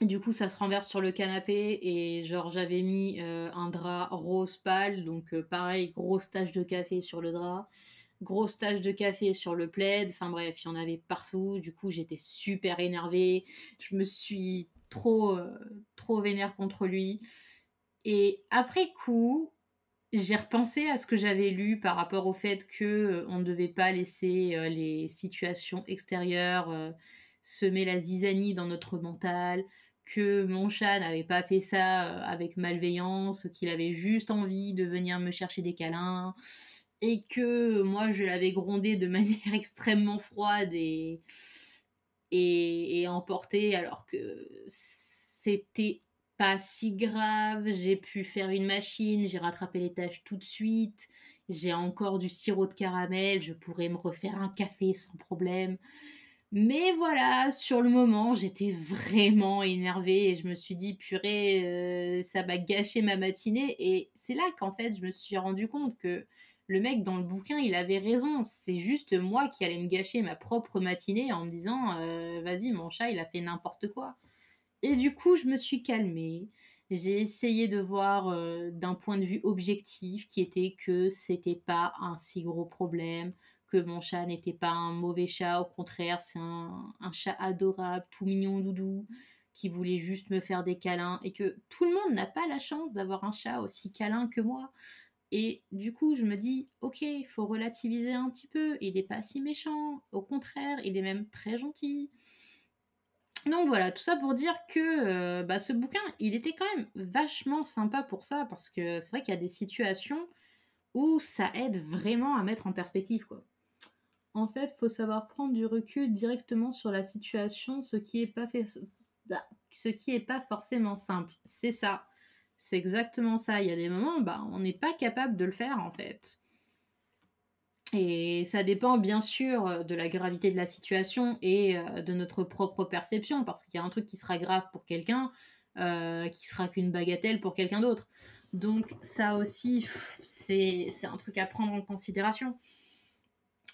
du coup, ça se renverse sur le canapé et genre j'avais mis un drap rose pâle, donc pareil, grosse tache de café sur le drap, grosse tache de café sur le plaid, enfin bref, il y en avait partout. Du coup, j'étais super énervée, je me suis trop vénère contre lui. Et après coup, j'ai repensé à ce que j'avais lu par rapport au fait que on ne devait pas laisser les situations extérieures semer la zizanie dans notre mental, que mon chat n'avait pas fait ça avec malveillance, qu'il avait juste envie de venir me chercher des câlins, et que moi je l'avais grondé de manière extrêmement froide et emportée, alors que c'était pas si grave. J'ai pu faire une machine, j'ai rattrapé les tâches tout de suite, j'ai encore du sirop de caramel, je pourrais me refaire un café sans problème. Mais voilà, sur le moment, j'étais vraiment énervée et je me suis dit: «Purée, ça m'a gâché ma matinée», et c'est là qu'en fait, je me suis rendu compte que le mec dans le bouquin, il avait raison. C'est juste moi qui allais me gâcher ma propre matinée en me disant: «Vas-y, mon chat, il a fait n'importe quoi». Et du coup, je me suis calmée. J'ai essayé de voir, d'un point de vue objectif, qui était que c'était pas un si gros problème, que mon chat n'était pas un mauvais chat, au contraire, c'est un chat adorable, tout mignon, doudou, qui voulait juste me faire des câlins, et que tout le monde n'a pas la chance d'avoir un chat aussi câlin que moi. Et du coup, je me dis: «OK, il faut relativiser un petit peu, il est pas si méchant, au contraire, il est même très gentil». Donc voilà, tout ça pour dire que, bah, ce bouquin, il était quand même vachement sympa pour ça, parce que c'est vrai qu'il y a des situations où ça aide vraiment à mettre en perspective, quoi. En fait, faut savoir prendre du recul directement sur la situation, ce qui est pas forcément simple. C'est ça, c'est exactement ça. Il y a des moments, bah, on n'est pas capable de le faire, en fait. Et ça dépend bien sûr, de la gravité de la situation et de notre propre perception, parce qu'il y a un truc qui sera grave pour quelqu'un, qui sera qu'une bagatelle pour quelqu'un d'autre. Donc ça aussi, c'est un truc à prendre en considération.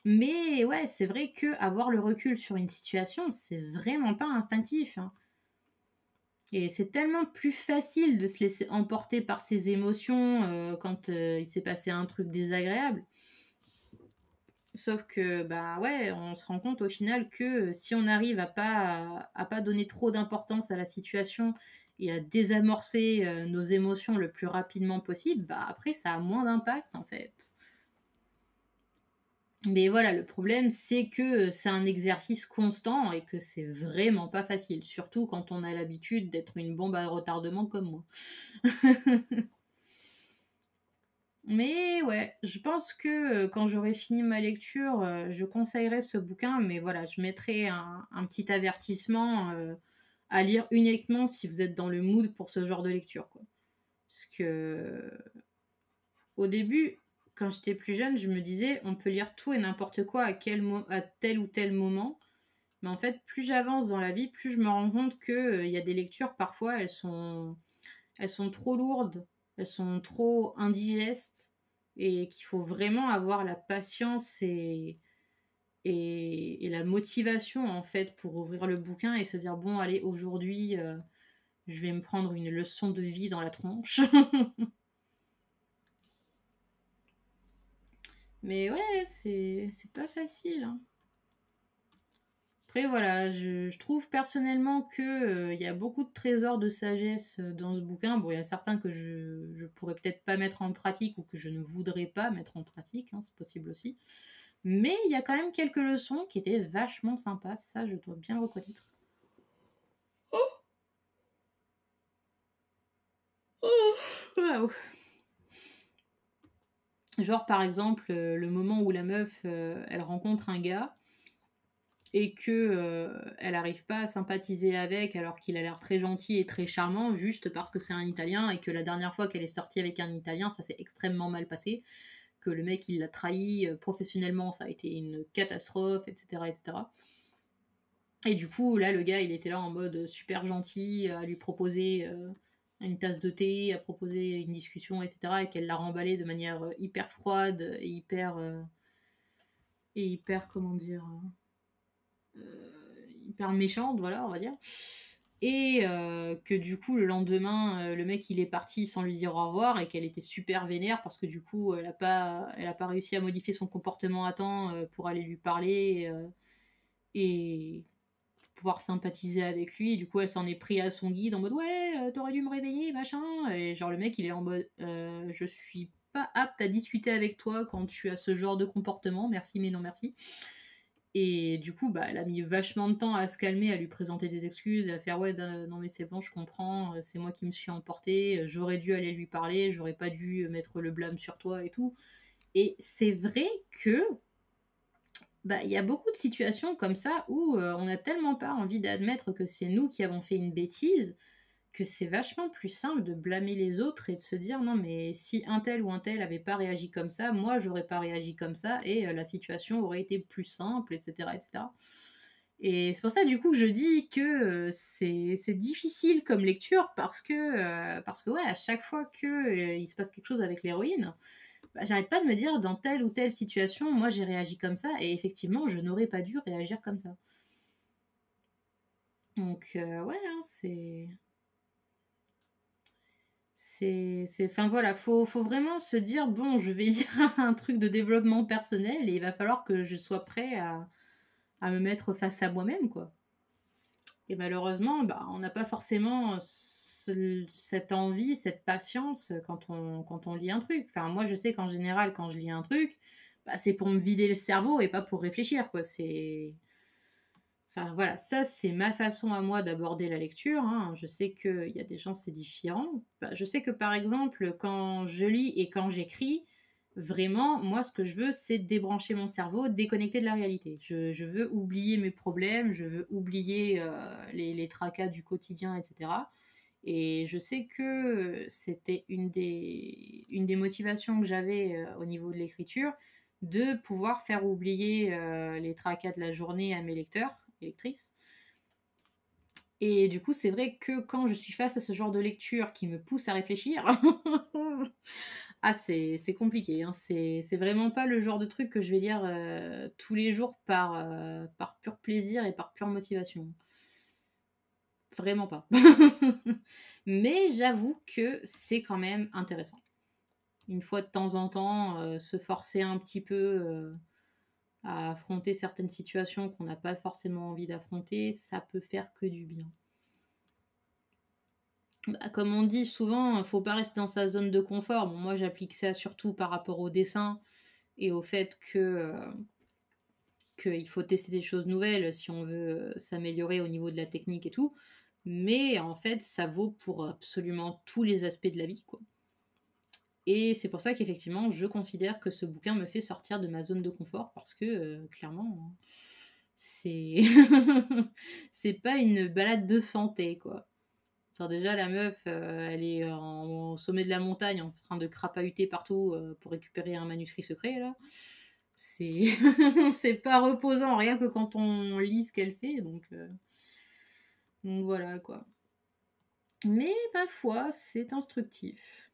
Mais ouais, c'est vrai qu'avoir le recul sur une situation, c'est vraiment pas instinctif, hein. Et c'est tellement plus facile de se laisser emporter par ses émotions, quand, il s'est passé un truc désagréable. Sauf que, bah, ouais, on se rend compte au final que, si on arrive à pas donner trop d'importance à la situation et à désamorcer, nos émotions le plus rapidement possible, bah, après ça a moins d'impact, en fait. Mais voilà, le problème, c'est que, c'est un exercice constant et que c'est vraiment pas facile, surtout quand on a l'habitude d'être une bombe à retardement comme moi. Mais ouais, je pense que, quand j'aurai fini ma lecture, je conseillerais ce bouquin, mais voilà, je mettrai un petit avertissement, à lire uniquement si vous êtes dans le mood pour ce genre de lecture, quoi. Parce que au début, quand j'étais plus jeune, je me disais: «On peut lire tout et n'importe quoi à tel ou tel moment». Mais en fait, plus j'avance dans la vie, plus je me rends compte que, il y a des lectures, parfois, elles sont trop lourdes, elles sont trop indigestes, et qu'il faut vraiment avoir la patience et la motivation, en fait, pour ouvrir le bouquin et se dire: «Bon allez, aujourd'hui, je vais me prendre une leçon de vie dans la tronche». Mais ouais, c'est pas facile, hein. Après voilà, je trouve personnellement que, il y a beaucoup de trésors de sagesse, dans ce bouquin. Bon, il y a certains que je pourrais peut-être pas mettre en pratique, ou que je ne voudrais pas mettre en pratique, hein, c'est possible aussi. Mais il y a quand même quelques leçons qui étaient vachement sympas, ça je dois bien le reconnaître. Oh! Waouh! Genre par exemple, le moment où la meuf, elle rencontre un gars et que, elle arrive pas à sympathiser avec, alors qu'il a l'air très gentil et très charmant, juste parce que c'est un Italien, et que la dernière fois qu'elle est sortie avec un Italien, ça s'est extrêmement mal passé, que le mec il l'a trahi, professionnellement, ça a été une catastrophe, et cetera, et cetera. Et du coup, là, le gars, il était là en mode super gentil, à lui proposer, une tasse de thé, à proposer une discussion, et cetera, et qu'elle l'a remballé de manière, hyper froide et hyper, comment dire? Hyper méchante, voilà, on va dire. Et que du coup, le lendemain, le mec, il est parti sans lui dire au revoir, et qu'elle était super vénère parce que du coup, elle a pas réussi à modifier son comportement à temps, pour aller lui parler, et pouvoir sympathiser avec lui. Et du coup, elle s'en est pris à son guide en mode: «Ouais, tu dû me réveiller, machin», et genre le mec, il est en mode: Je suis pas apte à discuter avec toi quand tu as ce genre de comportement, merci mais non merci». Et du coup, bah, elle a mis vachement de temps à se calmer, à lui présenter des excuses, à faire: «Ouais, non mais c'est bon, je comprends, c'est moi qui me suis emportée, j'aurais dû aller lui parler, j'aurais pas dû, mettre le blâme sur toi et tout». Et c'est vrai que, bah, il y a beaucoup de situations comme ça où, on a tellement pas envie d'admettre que c'est nous qui avons fait une bêtise, que c'est vachement plus simple de blâmer les autres et de se dire: «Non mais si un tel ou un tel avait pas réagi comme ça, moi j'aurais pas réagi comme ça et la situation aurait été plus simple» et cetera et cetera. Et c'est pour ça du coup que je dis que, c'est difficile comme lecture parce que ouais, à chaque fois que, il se passe quelque chose avec l'héroïne, bah, j'arrête pas de me dire: «Dans telle ou telle situation, moi j'ai réagi comme ça et effectivement je n'aurais pas dû réagir comme ça». Donc ouais, hein, c'est enfin voilà, faut vraiment se dire: «Bon, je vais lire un truc de développement personnel et il va falloir que je sois prêt à me mettre face à moi-même, quoi». Et malheureusement, bah, on n'a pas forcément cette envie, cette patience quand on lit un truc. Enfin, moi, je sais qu'en général, quand je lis un truc, bah, c'est pour me vider le cerveau et pas pour réfléchir, quoi. Enfin, voilà, ça, c'est ma façon à moi d'aborder la lecture, hein. Je sais qu'il y a des gens, c'est différent. Bah, je sais que, par exemple, quand je lis et quand j'écris, vraiment, moi, ce que je veux, c'est débrancher mon cerveau, déconnecter de la réalité. Je veux oublier mes problèmes, je veux oublier les tracas du quotidien, etc. Et je sais que c'était une des motivations que j'avais au niveau de l'écriture, de pouvoir faire oublier les tracas de la journée à mes lecteurs et lectrices. Et du coup, c'est vrai que quand je suis face à ce genre de lecture qui me pousse à réfléchir, ah, c'est compliqué, hein. C'est vraiment pas le genre de truc que je vais lire tous les jours par pur plaisir et par pure motivation. Vraiment pas. Mais j'avoue que c'est quand même intéressant. Une fois de temps en temps, se forcer un petit peu à affronter certaines situations qu'on n'a pas forcément envie d'affronter, ça peut faire que du bien. Bah, comme on dit souvent, faut pas rester dans sa zone de confort. Bon, moi, j'applique ça surtout par rapport au dessin et au fait qu'il faut tester des choses nouvelles si on veut s'améliorer au niveau de la technique et tout. Mais en fait, ça vaut pour absolument tous les aspects de la vie, quoi. Et c'est pour ça qu'effectivement, je considère que ce bouquin me fait sortir de ma zone de confort parce que clairement, c'est c'est pas une balade de santé, quoi. Genre déjà, la meuf, elle est au sommet de la montagne en train de crapahuter partout pour récupérer un manuscrit secret, là. C'est c'est pas reposant, rien que quand on lit ce qu'elle fait, donc voilà, quoi. Mais ma foi, c'est instructif.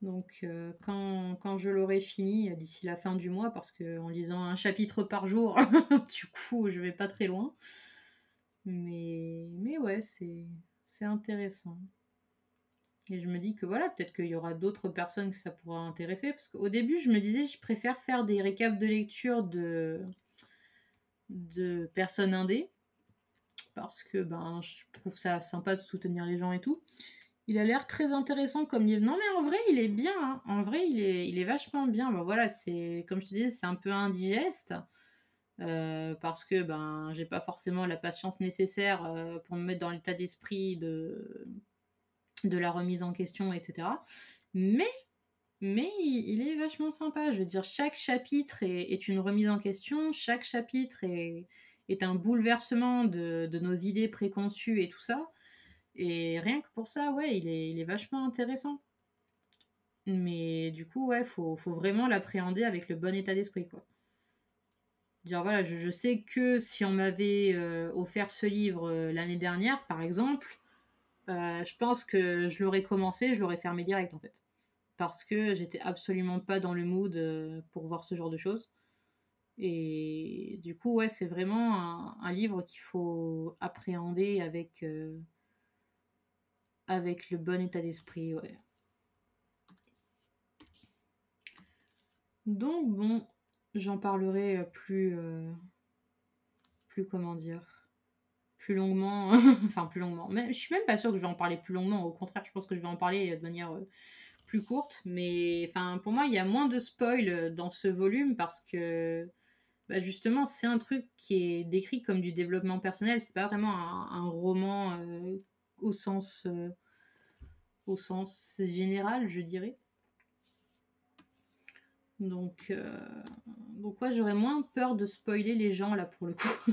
Donc quand je l'aurai fini, d'ici la fin du mois, parce qu'en lisant un chapitre par jour, du coup, je vais pas très loin. Mais ouais, c'est intéressant. Et je me dis que voilà, peut-être qu'il y aura d'autres personnes que ça pourra intéresser. Parce qu'au début, je me disais, je préfère faire des récaps de lecture de personnes indées. Parce que ben, je trouve ça sympa de soutenir les gens et tout. Il a l'air très intéressant comme livre. Non, mais en vrai, il est bien, hein. En vrai, il est vachement bien. Bon, voilà, c'est comme je te disais, c'est un peu indigeste. Parce que ben, j'ai pas forcément la patience nécessaire pour me mettre dans l'état d'esprit de la remise en question, etc. Mais, mais il est vachement sympa. Je veux dire, chaque chapitre est une remise en question. Chaque chapitre est un bouleversement de nos idées préconçues et tout ça. Et rien que pour ça, ouais, il est vachement intéressant. Mais du coup, ouais, faut vraiment l'appréhender avec le bon état d'esprit, quoi. Dire, voilà, je sais que si on m'avait offert ce livre l'année dernière, par exemple, je pense que je l'aurais commencé, je l'aurais fermé direct, en fait. Parce que j'étais absolument pas dans le mood pour voir ce genre de choses. Et du coup, ouais, c'est vraiment un livre qu'il faut appréhender avec le bon état d'esprit, ouais. Donc bon, j'en parlerai plus comment dire, plus longuement, enfin plus longuement. Mais je suis même pas sûre que je vais en parler plus longuement. Au contraire, je pense que je vais en parler de manière plus courte. Mais enfin, pour moi, il y a moins de spoil dans ce volume parce que Bah justement, c'est un truc qui est décrit comme du développement personnel. C'est pas vraiment un roman au au sens général, je dirais. Donc, euh, donc ouais, j'aurais moins peur de spoiler les gens là pour le coup.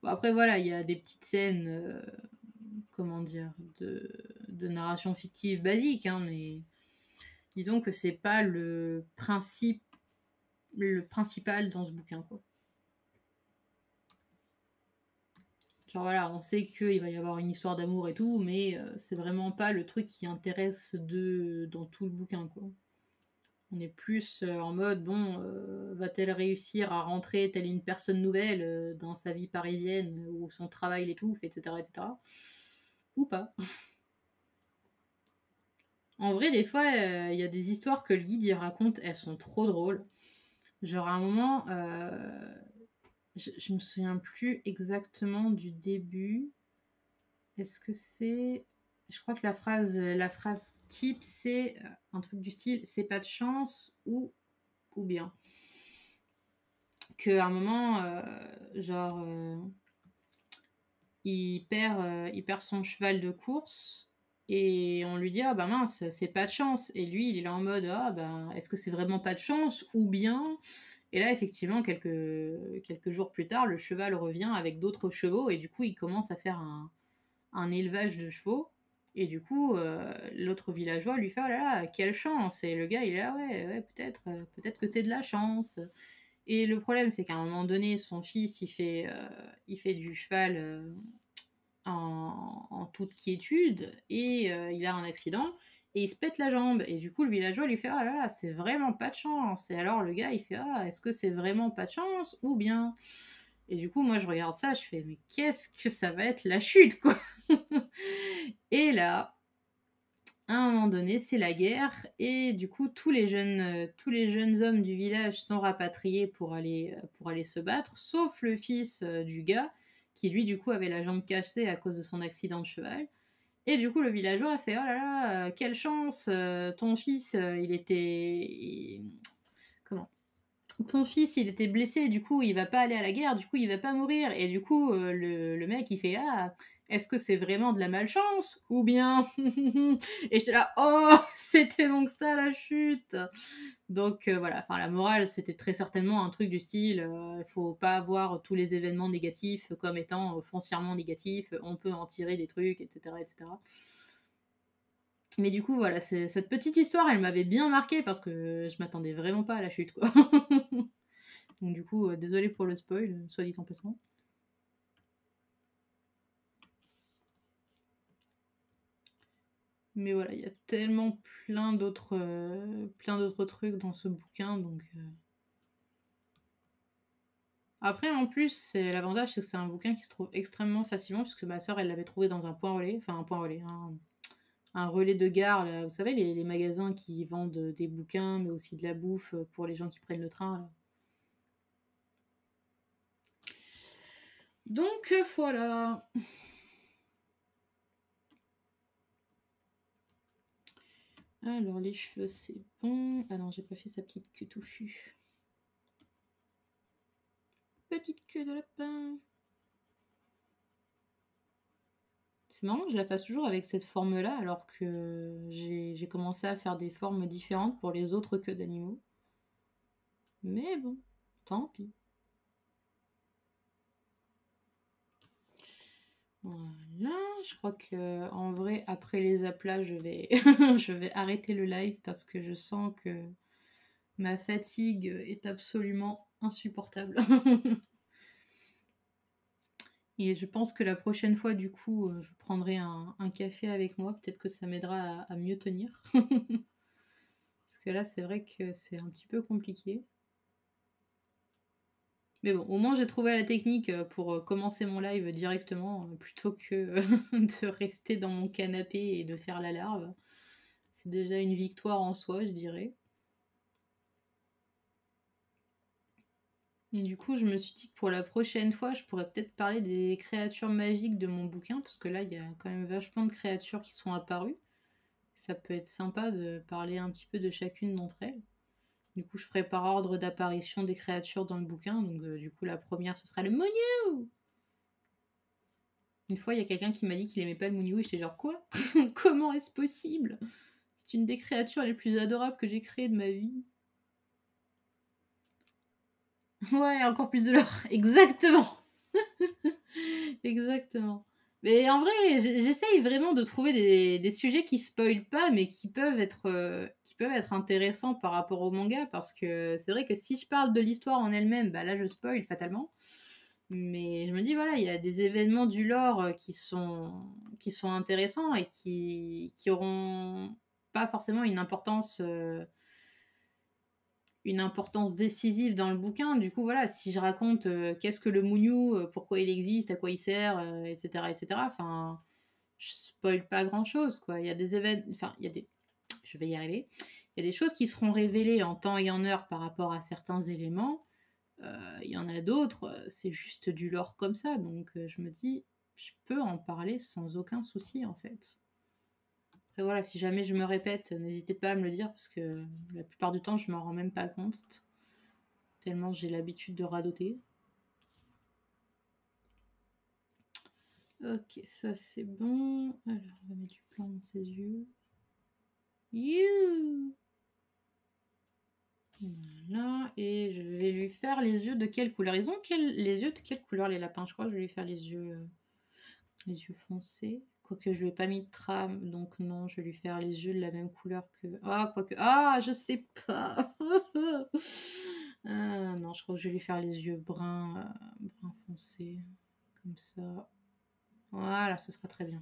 Bon, après voilà, il y a des petites scènes, comment dire, de narration fictive basique, hein, mais disons que c'est pas le principal dans ce bouquin, quoi. Genre voilà, on sait qu'il va y avoir une histoire d'amour et tout, mais c'est vraiment pas le truc qui intéresse dans tout le bouquin, quoi. On est plus en mode, bon, va-t-elle réussir à rentrer telle une personne nouvelle dans sa vie parisienne où son travail l'étouffe, etc., etc. Ou pas. En vrai, des fois, il y a des histoires que le guide y raconte, elles sont trop drôles. Genre à un moment, je me souviens plus exactement du début. Est-ce que c'est... Je crois que la phrase type, c'est un truc du style, c'est pas de chance ou bien. Qu'à un moment, genre, il perd son cheval de course et on lui dit ah bah mince, c'est pas de chance. Et lui, il est là en mode ah bah est-ce que c'est vraiment pas de chance ou bien. Et là, effectivement, quelques jours plus tard, le cheval revient avec d'autres chevaux et du coup, il commence à faire un élevage de chevaux. Et du coup, l'autre villageois lui fait oh là là, quelle chance! Et le gars, il est là ouais, ouais, peut-être que c'est de la chance. Et le problème, c'est qu'à un moment donné, son fils, il fait du cheval en toute quiétude et il a un accident et il se pète la jambe. Et du coup, le villageois lui fait ah là là, c'est vraiment pas de chance. Et alors le gars, il fait ah, est-ce que c'est vraiment pas de chance ou bien. Et du coup, moi, je regarde ça, je fais mais qu'est-ce que ça va être la chute, quoi. Et là, à un moment donné, c'est la guerre et du coup, tous les jeunes hommes du village sont rapatriés pour aller se battre, sauf le fils du gars qui lui, du coup, avait la jambe cassée à cause de son accident de cheval. Et du coup, le villageois a fait oh là là, quelle chance, ton fils, comment? Ton fils, il était blessé, du coup, il va pas aller à la guerre, du coup, il va pas mourir. Et du coup, le mec, il fait ah, est-ce que c'est vraiment de la malchance ou bien. Et j'étais là, oh, c'était donc ça la chute. Donc voilà, enfin la morale, c'était très certainement un truc du style, faut pas voir tous les événements négatifs comme étant foncièrement négatifs, on peut en tirer des trucs, etc., etc. Mais du coup, voilà, cette petite histoire, elle m'avait bien marqué parce que je m'attendais vraiment pas à la chute, quoi. Donc du coup, désolé pour le spoil, soit dit en passant. Mais voilà, il y a tellement plein d'autres trucs dans ce bouquin, donc. Après, en plus, c'est l'avantage, c'est que c'est un bouquin qui se trouve extrêmement facilement, puisque ma sœur, elle l'avait trouvé dans un point relais, enfin un point relais, un relais de gare, là, vous savez, les magasins qui vendent des bouquins, mais aussi de la bouffe pour les gens qui prennent le train. Là. Donc voilà. Alors les cheveux, c'est bon. Ah non, j'ai pas fait sa petite queue touffue. Petite queue de lapin. C'est marrant que je la fasse toujours avec cette forme-là, alors que j'ai commencé à faire des formes différentes pour les autres queues d'animaux. Mais bon, tant pis. Voilà, je crois que en vrai, après les aplats, je vais arrêter le live parce que je sens que ma fatigue est absolument insupportable. Et je pense que la prochaine fois, du coup, je prendrai un café avec moi. Peut-être que ça m'aidera à mieux tenir. Parce que là, c'est vrai que c'est un petit peu compliqué. Mais bon, au moins j'ai trouvé la technique pour commencer mon live directement plutôt que de rester dans mon canapé et de faire la larve. C'est déjà une victoire en soi, je dirais. Et du coup, je me suis dit que pour la prochaine fois, je pourrais peut-être parler des créatures magiques de mon bouquin, parce que là, il y a quand même vachement de créatures qui sont apparues. Ça peut être sympa de parler un petit peu de chacune d'entre elles. Du coup, je ferai par ordre d'apparition des créatures dans le bouquin. Donc, du coup, la première, ce sera le Mouniou. Une fois, il y a quelqu'un qui m'a dit qu'il aimait pas le Mouniou et j'étais genre, quoi? Comment est-ce possible? C'est une des créatures les plus adorables que j'ai créées de ma vie. Ouais, encore plus de l'or. Exactement. Exactement. Mais en vrai, j'essaye vraiment de trouver des sujets qui spoilent pas, mais qui peuvent être intéressants par rapport au manga, parce que c'est vrai que si je parle de l'histoire en elle-même, bah là je spoil fatalement. Mais je me dis, voilà, il y a des événements du lore qui sont intéressants et qui auront pas forcément une importance décisive dans le bouquin. Du coup, voilà, si je raconte qu'est-ce que le Mouniou, pourquoi il existe, à quoi il sert, etc., enfin, je spoil pas grand-chose, quoi. Il y a des événements, enfin, je vais y arriver. Il y a des choses qui seront révélées en temps et en heure par rapport à certains éléments. Il y en a d'autres, c'est juste du lore comme ça. Donc, je me dis, je peux en parler sans aucun souci, en fait. Après voilà, si jamais je me répète, n'hésitez pas à me le dire parce que la plupart du temps, je m'en rends même pas compte. Tellement j'ai l'habitude de radoter. Ok, ça c'est bon. Alors, on va mettre du blanc dans ses yeux. You. Voilà, et je vais lui faire les yeux de quelle couleur? Ils ont les yeux de quelle couleur les lapins? Je crois que je vais lui faire les yeux foncés. Quoique je lui ai pas mis de trame, donc non, je vais lui faire les yeux de la même couleur que... Ah, quoique... Ah, je sais pas. Ah, non, je crois que je vais lui faire les yeux brun foncé. Comme ça. Voilà, ce sera très bien.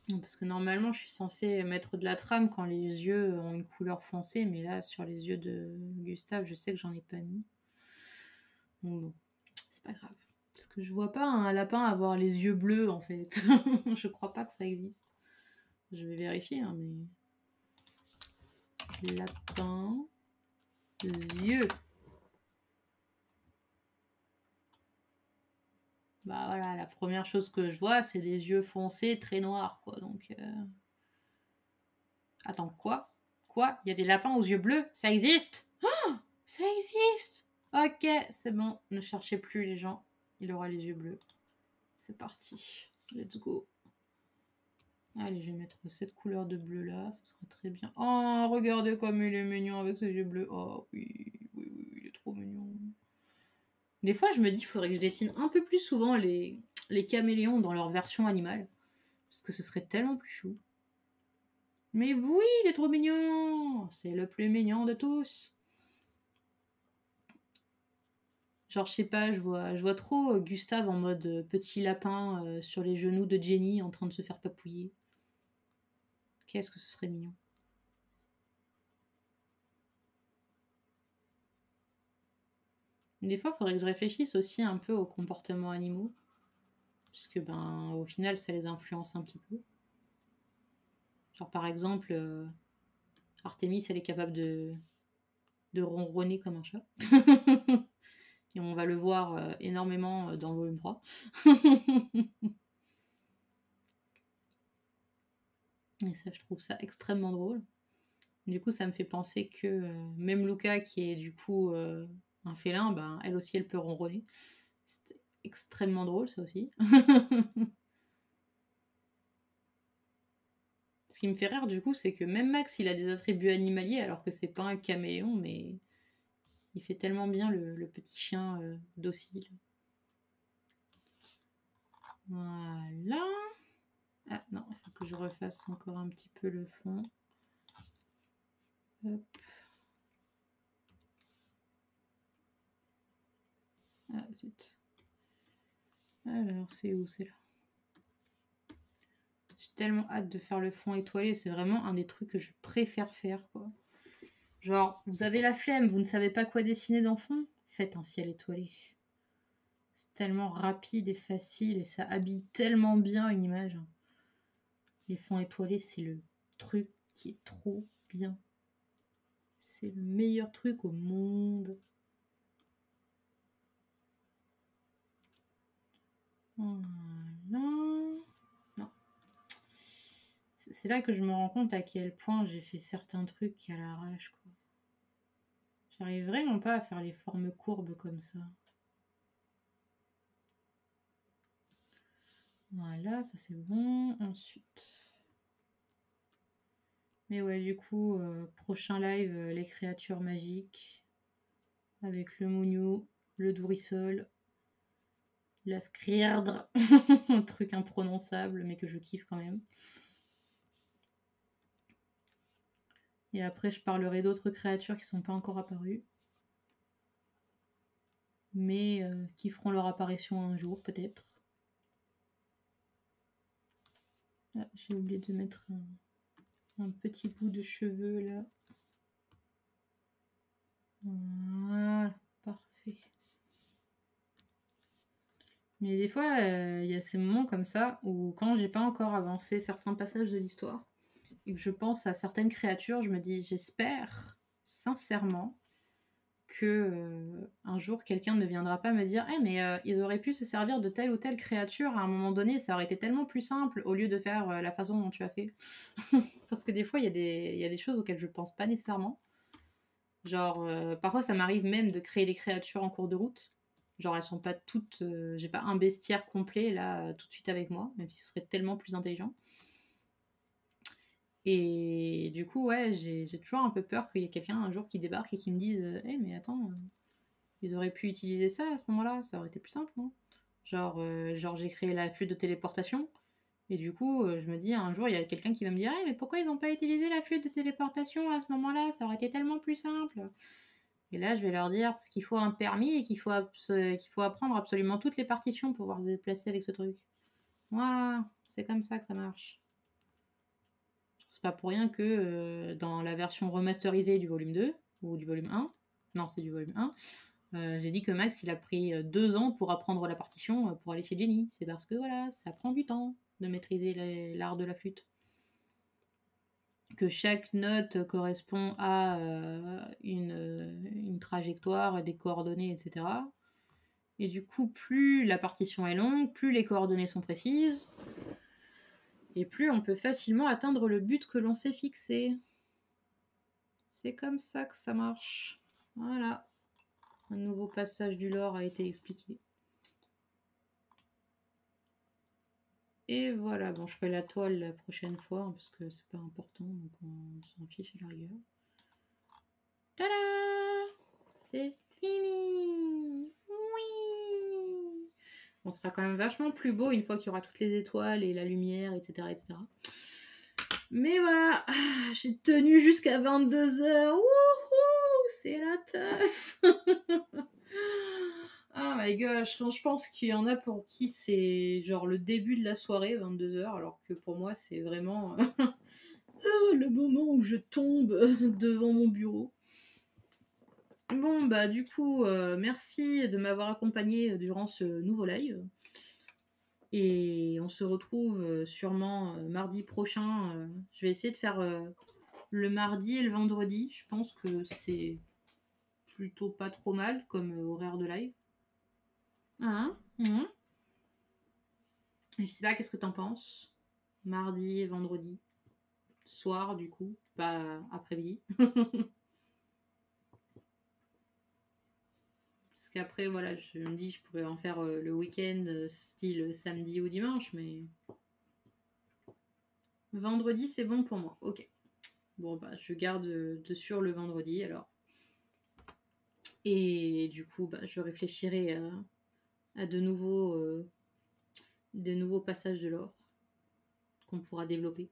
Non, parce que normalement, je suis censée mettre de la trame quand les yeux ont une couleur foncée, mais là, sur les yeux de Gustave, je sais que j'en ai pas mis. Bon, c'est pas grave. Parce que je vois pas un lapin avoir les yeux bleus, en fait. Je crois pas que ça existe. Je vais vérifier, hein, mais... Lapin... Yeux. Bah voilà, la première chose que je vois, c'est des yeux foncés, très noirs, quoi. Donc... Attends, quoi? Quoi? Il y a des lapins aux yeux bleus? Ça existe? Oh, ça existe! Ok, c'est bon. Ne cherchez plus les gens. Il aura les yeux bleus. C'est parti. Let's go. Allez, je vais mettre cette couleur de bleu là. Ce sera très bien. Oh, regardez comme il est mignon avec ses yeux bleus. Oh oui, oui, oui, il est trop mignon. Des fois, je me dis qu'il faudrait que je dessine un peu plus souvent les caméléons dans leur version animale. Parce que ce serait tellement plus chou. Mais oui, il est trop mignon! C'est le plus mignon de tous. Genre, je sais pas, je vois trop Gustave en mode petit lapin sur les genoux de Jenny en train de se faire papouiller. Qu'est-ce que ce serait mignon. Des fois, il faudrait que je réfléchisse aussi un peu aux comportements animaux. Parce que, ben, au final, ça les influence un petit peu. Genre, par exemple, Artemis, elle est capable de ronronner comme un chat. Et on va le voir énormément dans le volume 3. Et ça, je trouve ça extrêmement drôle. Du coup, ça me fait penser que même Luca, qui est du coup un félin, ben, elle aussi, elle peut ronronner. C'est extrêmement drôle, ça aussi. Ce qui me fait rire, du coup, c'est que même Max, il a des attributs animaliers, alors que c'est pas un caméléon, mais il fait tellement bien le petit chien docile. Voilà. Ah non, il faut que je refasse encore un petit peu le fond. Hop. Ah zut. Alors, c'est où? C'est là. J'ai tellement hâte de faire le fond étoilé. C'est vraiment un des trucs que je préfère faire, quoi. Genre, vous avez la flemme, vous ne savez pas quoi dessiner dans le fond? Faites un ciel étoilé. C'est tellement rapide et facile et ça habille tellement bien une image. Les fonds étoilés, c'est le truc qui est trop bien. C'est le meilleur truc au monde. Voilà. Non. C'est là que je me rends compte à quel point j'ai fait certains trucs à l'arrache, quoi. J'arrive vraiment pas à faire les formes courbes comme ça. Voilà, ça c'est bon. Ensuite... Mais ouais, du coup, prochain live, les créatures magiques. Avec le Mougnou, le Dourissol, la Skrierdre, un truc imprononçable, mais que je kiffe quand même. Et après, je parlerai d'autres créatures qui sont pas encore apparues. Mais qui feront leur apparition un jour, peut-être. Ah, j'ai oublié de mettre un petit bout de cheveux, là. Voilà, parfait. Mais des fois, il y a ces moments comme ça où quand j'ai pas encore avancé certains passages de l'histoire et que je pense à certaines créatures, je me dis j'espère sincèrement que un jour quelqu'un ne viendra pas me dire mais ils auraient pu se servir de telle ou telle créature à un moment donné, ça aurait été tellement plus simple au lieu de faire la façon dont tu as fait. Parce que des fois, il y a des choses auxquelles je pense pas nécessairement. Genre, parfois ça m'arrive même de créer des créatures en cours de route. Genre, elles sont pas toutes. J'ai pas un bestiaire complet là tout de suite avec moi, même si ce serait tellement plus intelligent. Et du coup, ouais, j'ai toujours un peu peur qu'il y ait quelqu'un un jour qui débarque et qui me dise mais attends, ils auraient pu utiliser ça à ce moment-là, ça aurait été plus simple, non? Genre j'ai créé la flûte de téléportation. Et du coup, je me dis, un jour, il y a quelqu'un qui va me dire mais pourquoi ils n'ont pas utilisé la flûte de téléportation à ce moment-là? Ça aurait été tellement plus simple. Et là, je vais leur dire, parce qu'il faut un permis et qu'il faut apprendre absolument toutes les partitions pour pouvoir se déplacer avec ce truc. Voilà, c'est comme ça que ça marche. C'est pas pour rien que dans la version remasterisée du volume 2, ou du volume 1, non, c'est du volume 1, j'ai dit que Max, il a pris 2 ans pour apprendre la partition pour aller chez Jenny. C'est parce que voilà, ça prend du temps de maîtriser l'art de la flûte. Que chaque note correspond à une trajectoire, des coordonnées, etc. Et du coup, plus la partition est longue, plus les coordonnées sont précises, et plus on peut facilement atteindre le but que l'on s'est fixé. C'est comme ça que ça marche. Voilà. Un nouveau passage du lore a été expliqué. Et voilà, bon, je ferai la toile la prochaine fois, hein, parce que c'est pas important, donc on s'en fiche à la rigueur. Tada! C'est fini! Oui! On sera quand même vachement plus beau une fois qu'il y aura toutes les étoiles et la lumière, etc. etc. Mais voilà, j'ai tenu jusqu'à 22h. Wouhou! C'est la teuf! Oh my gosh, je pense qu'il y en a pour qui c'est genre le début de la soirée, 22h, alors que pour moi c'est vraiment le moment où je tombe devant mon bureau. Bon bah du coup, merci de m'avoir accompagné durant ce nouveau live. Et on se retrouve sûrement mardi prochain. Je vais essayer de faire le mardi et le vendredi. Je pense que c'est plutôt pas trop mal comme horaire de live. Hein? Je sais pas, qu'est-ce que t'en penses? Mardi et vendredi. Soir, du coup, pas après-midi. Parce qu'après, voilà, je me dis, je pourrais en faire le week-end, style samedi ou dimanche, mais... Vendredi, c'est bon pour moi. Ok. Bon, bah, je garde de sûr le vendredi, alors. Et du coup, bah, je réfléchirai à de nouveaux passages de l'or qu'on pourra développer.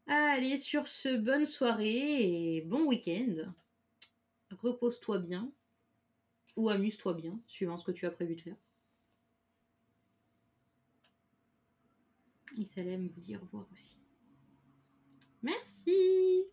Allez, sur ce, bonne soirée et bon week-end. Repose-toi bien ou amuse-toi bien, suivant ce que tu as prévu de faire. Et Salem vous dit au revoir aussi. Merci!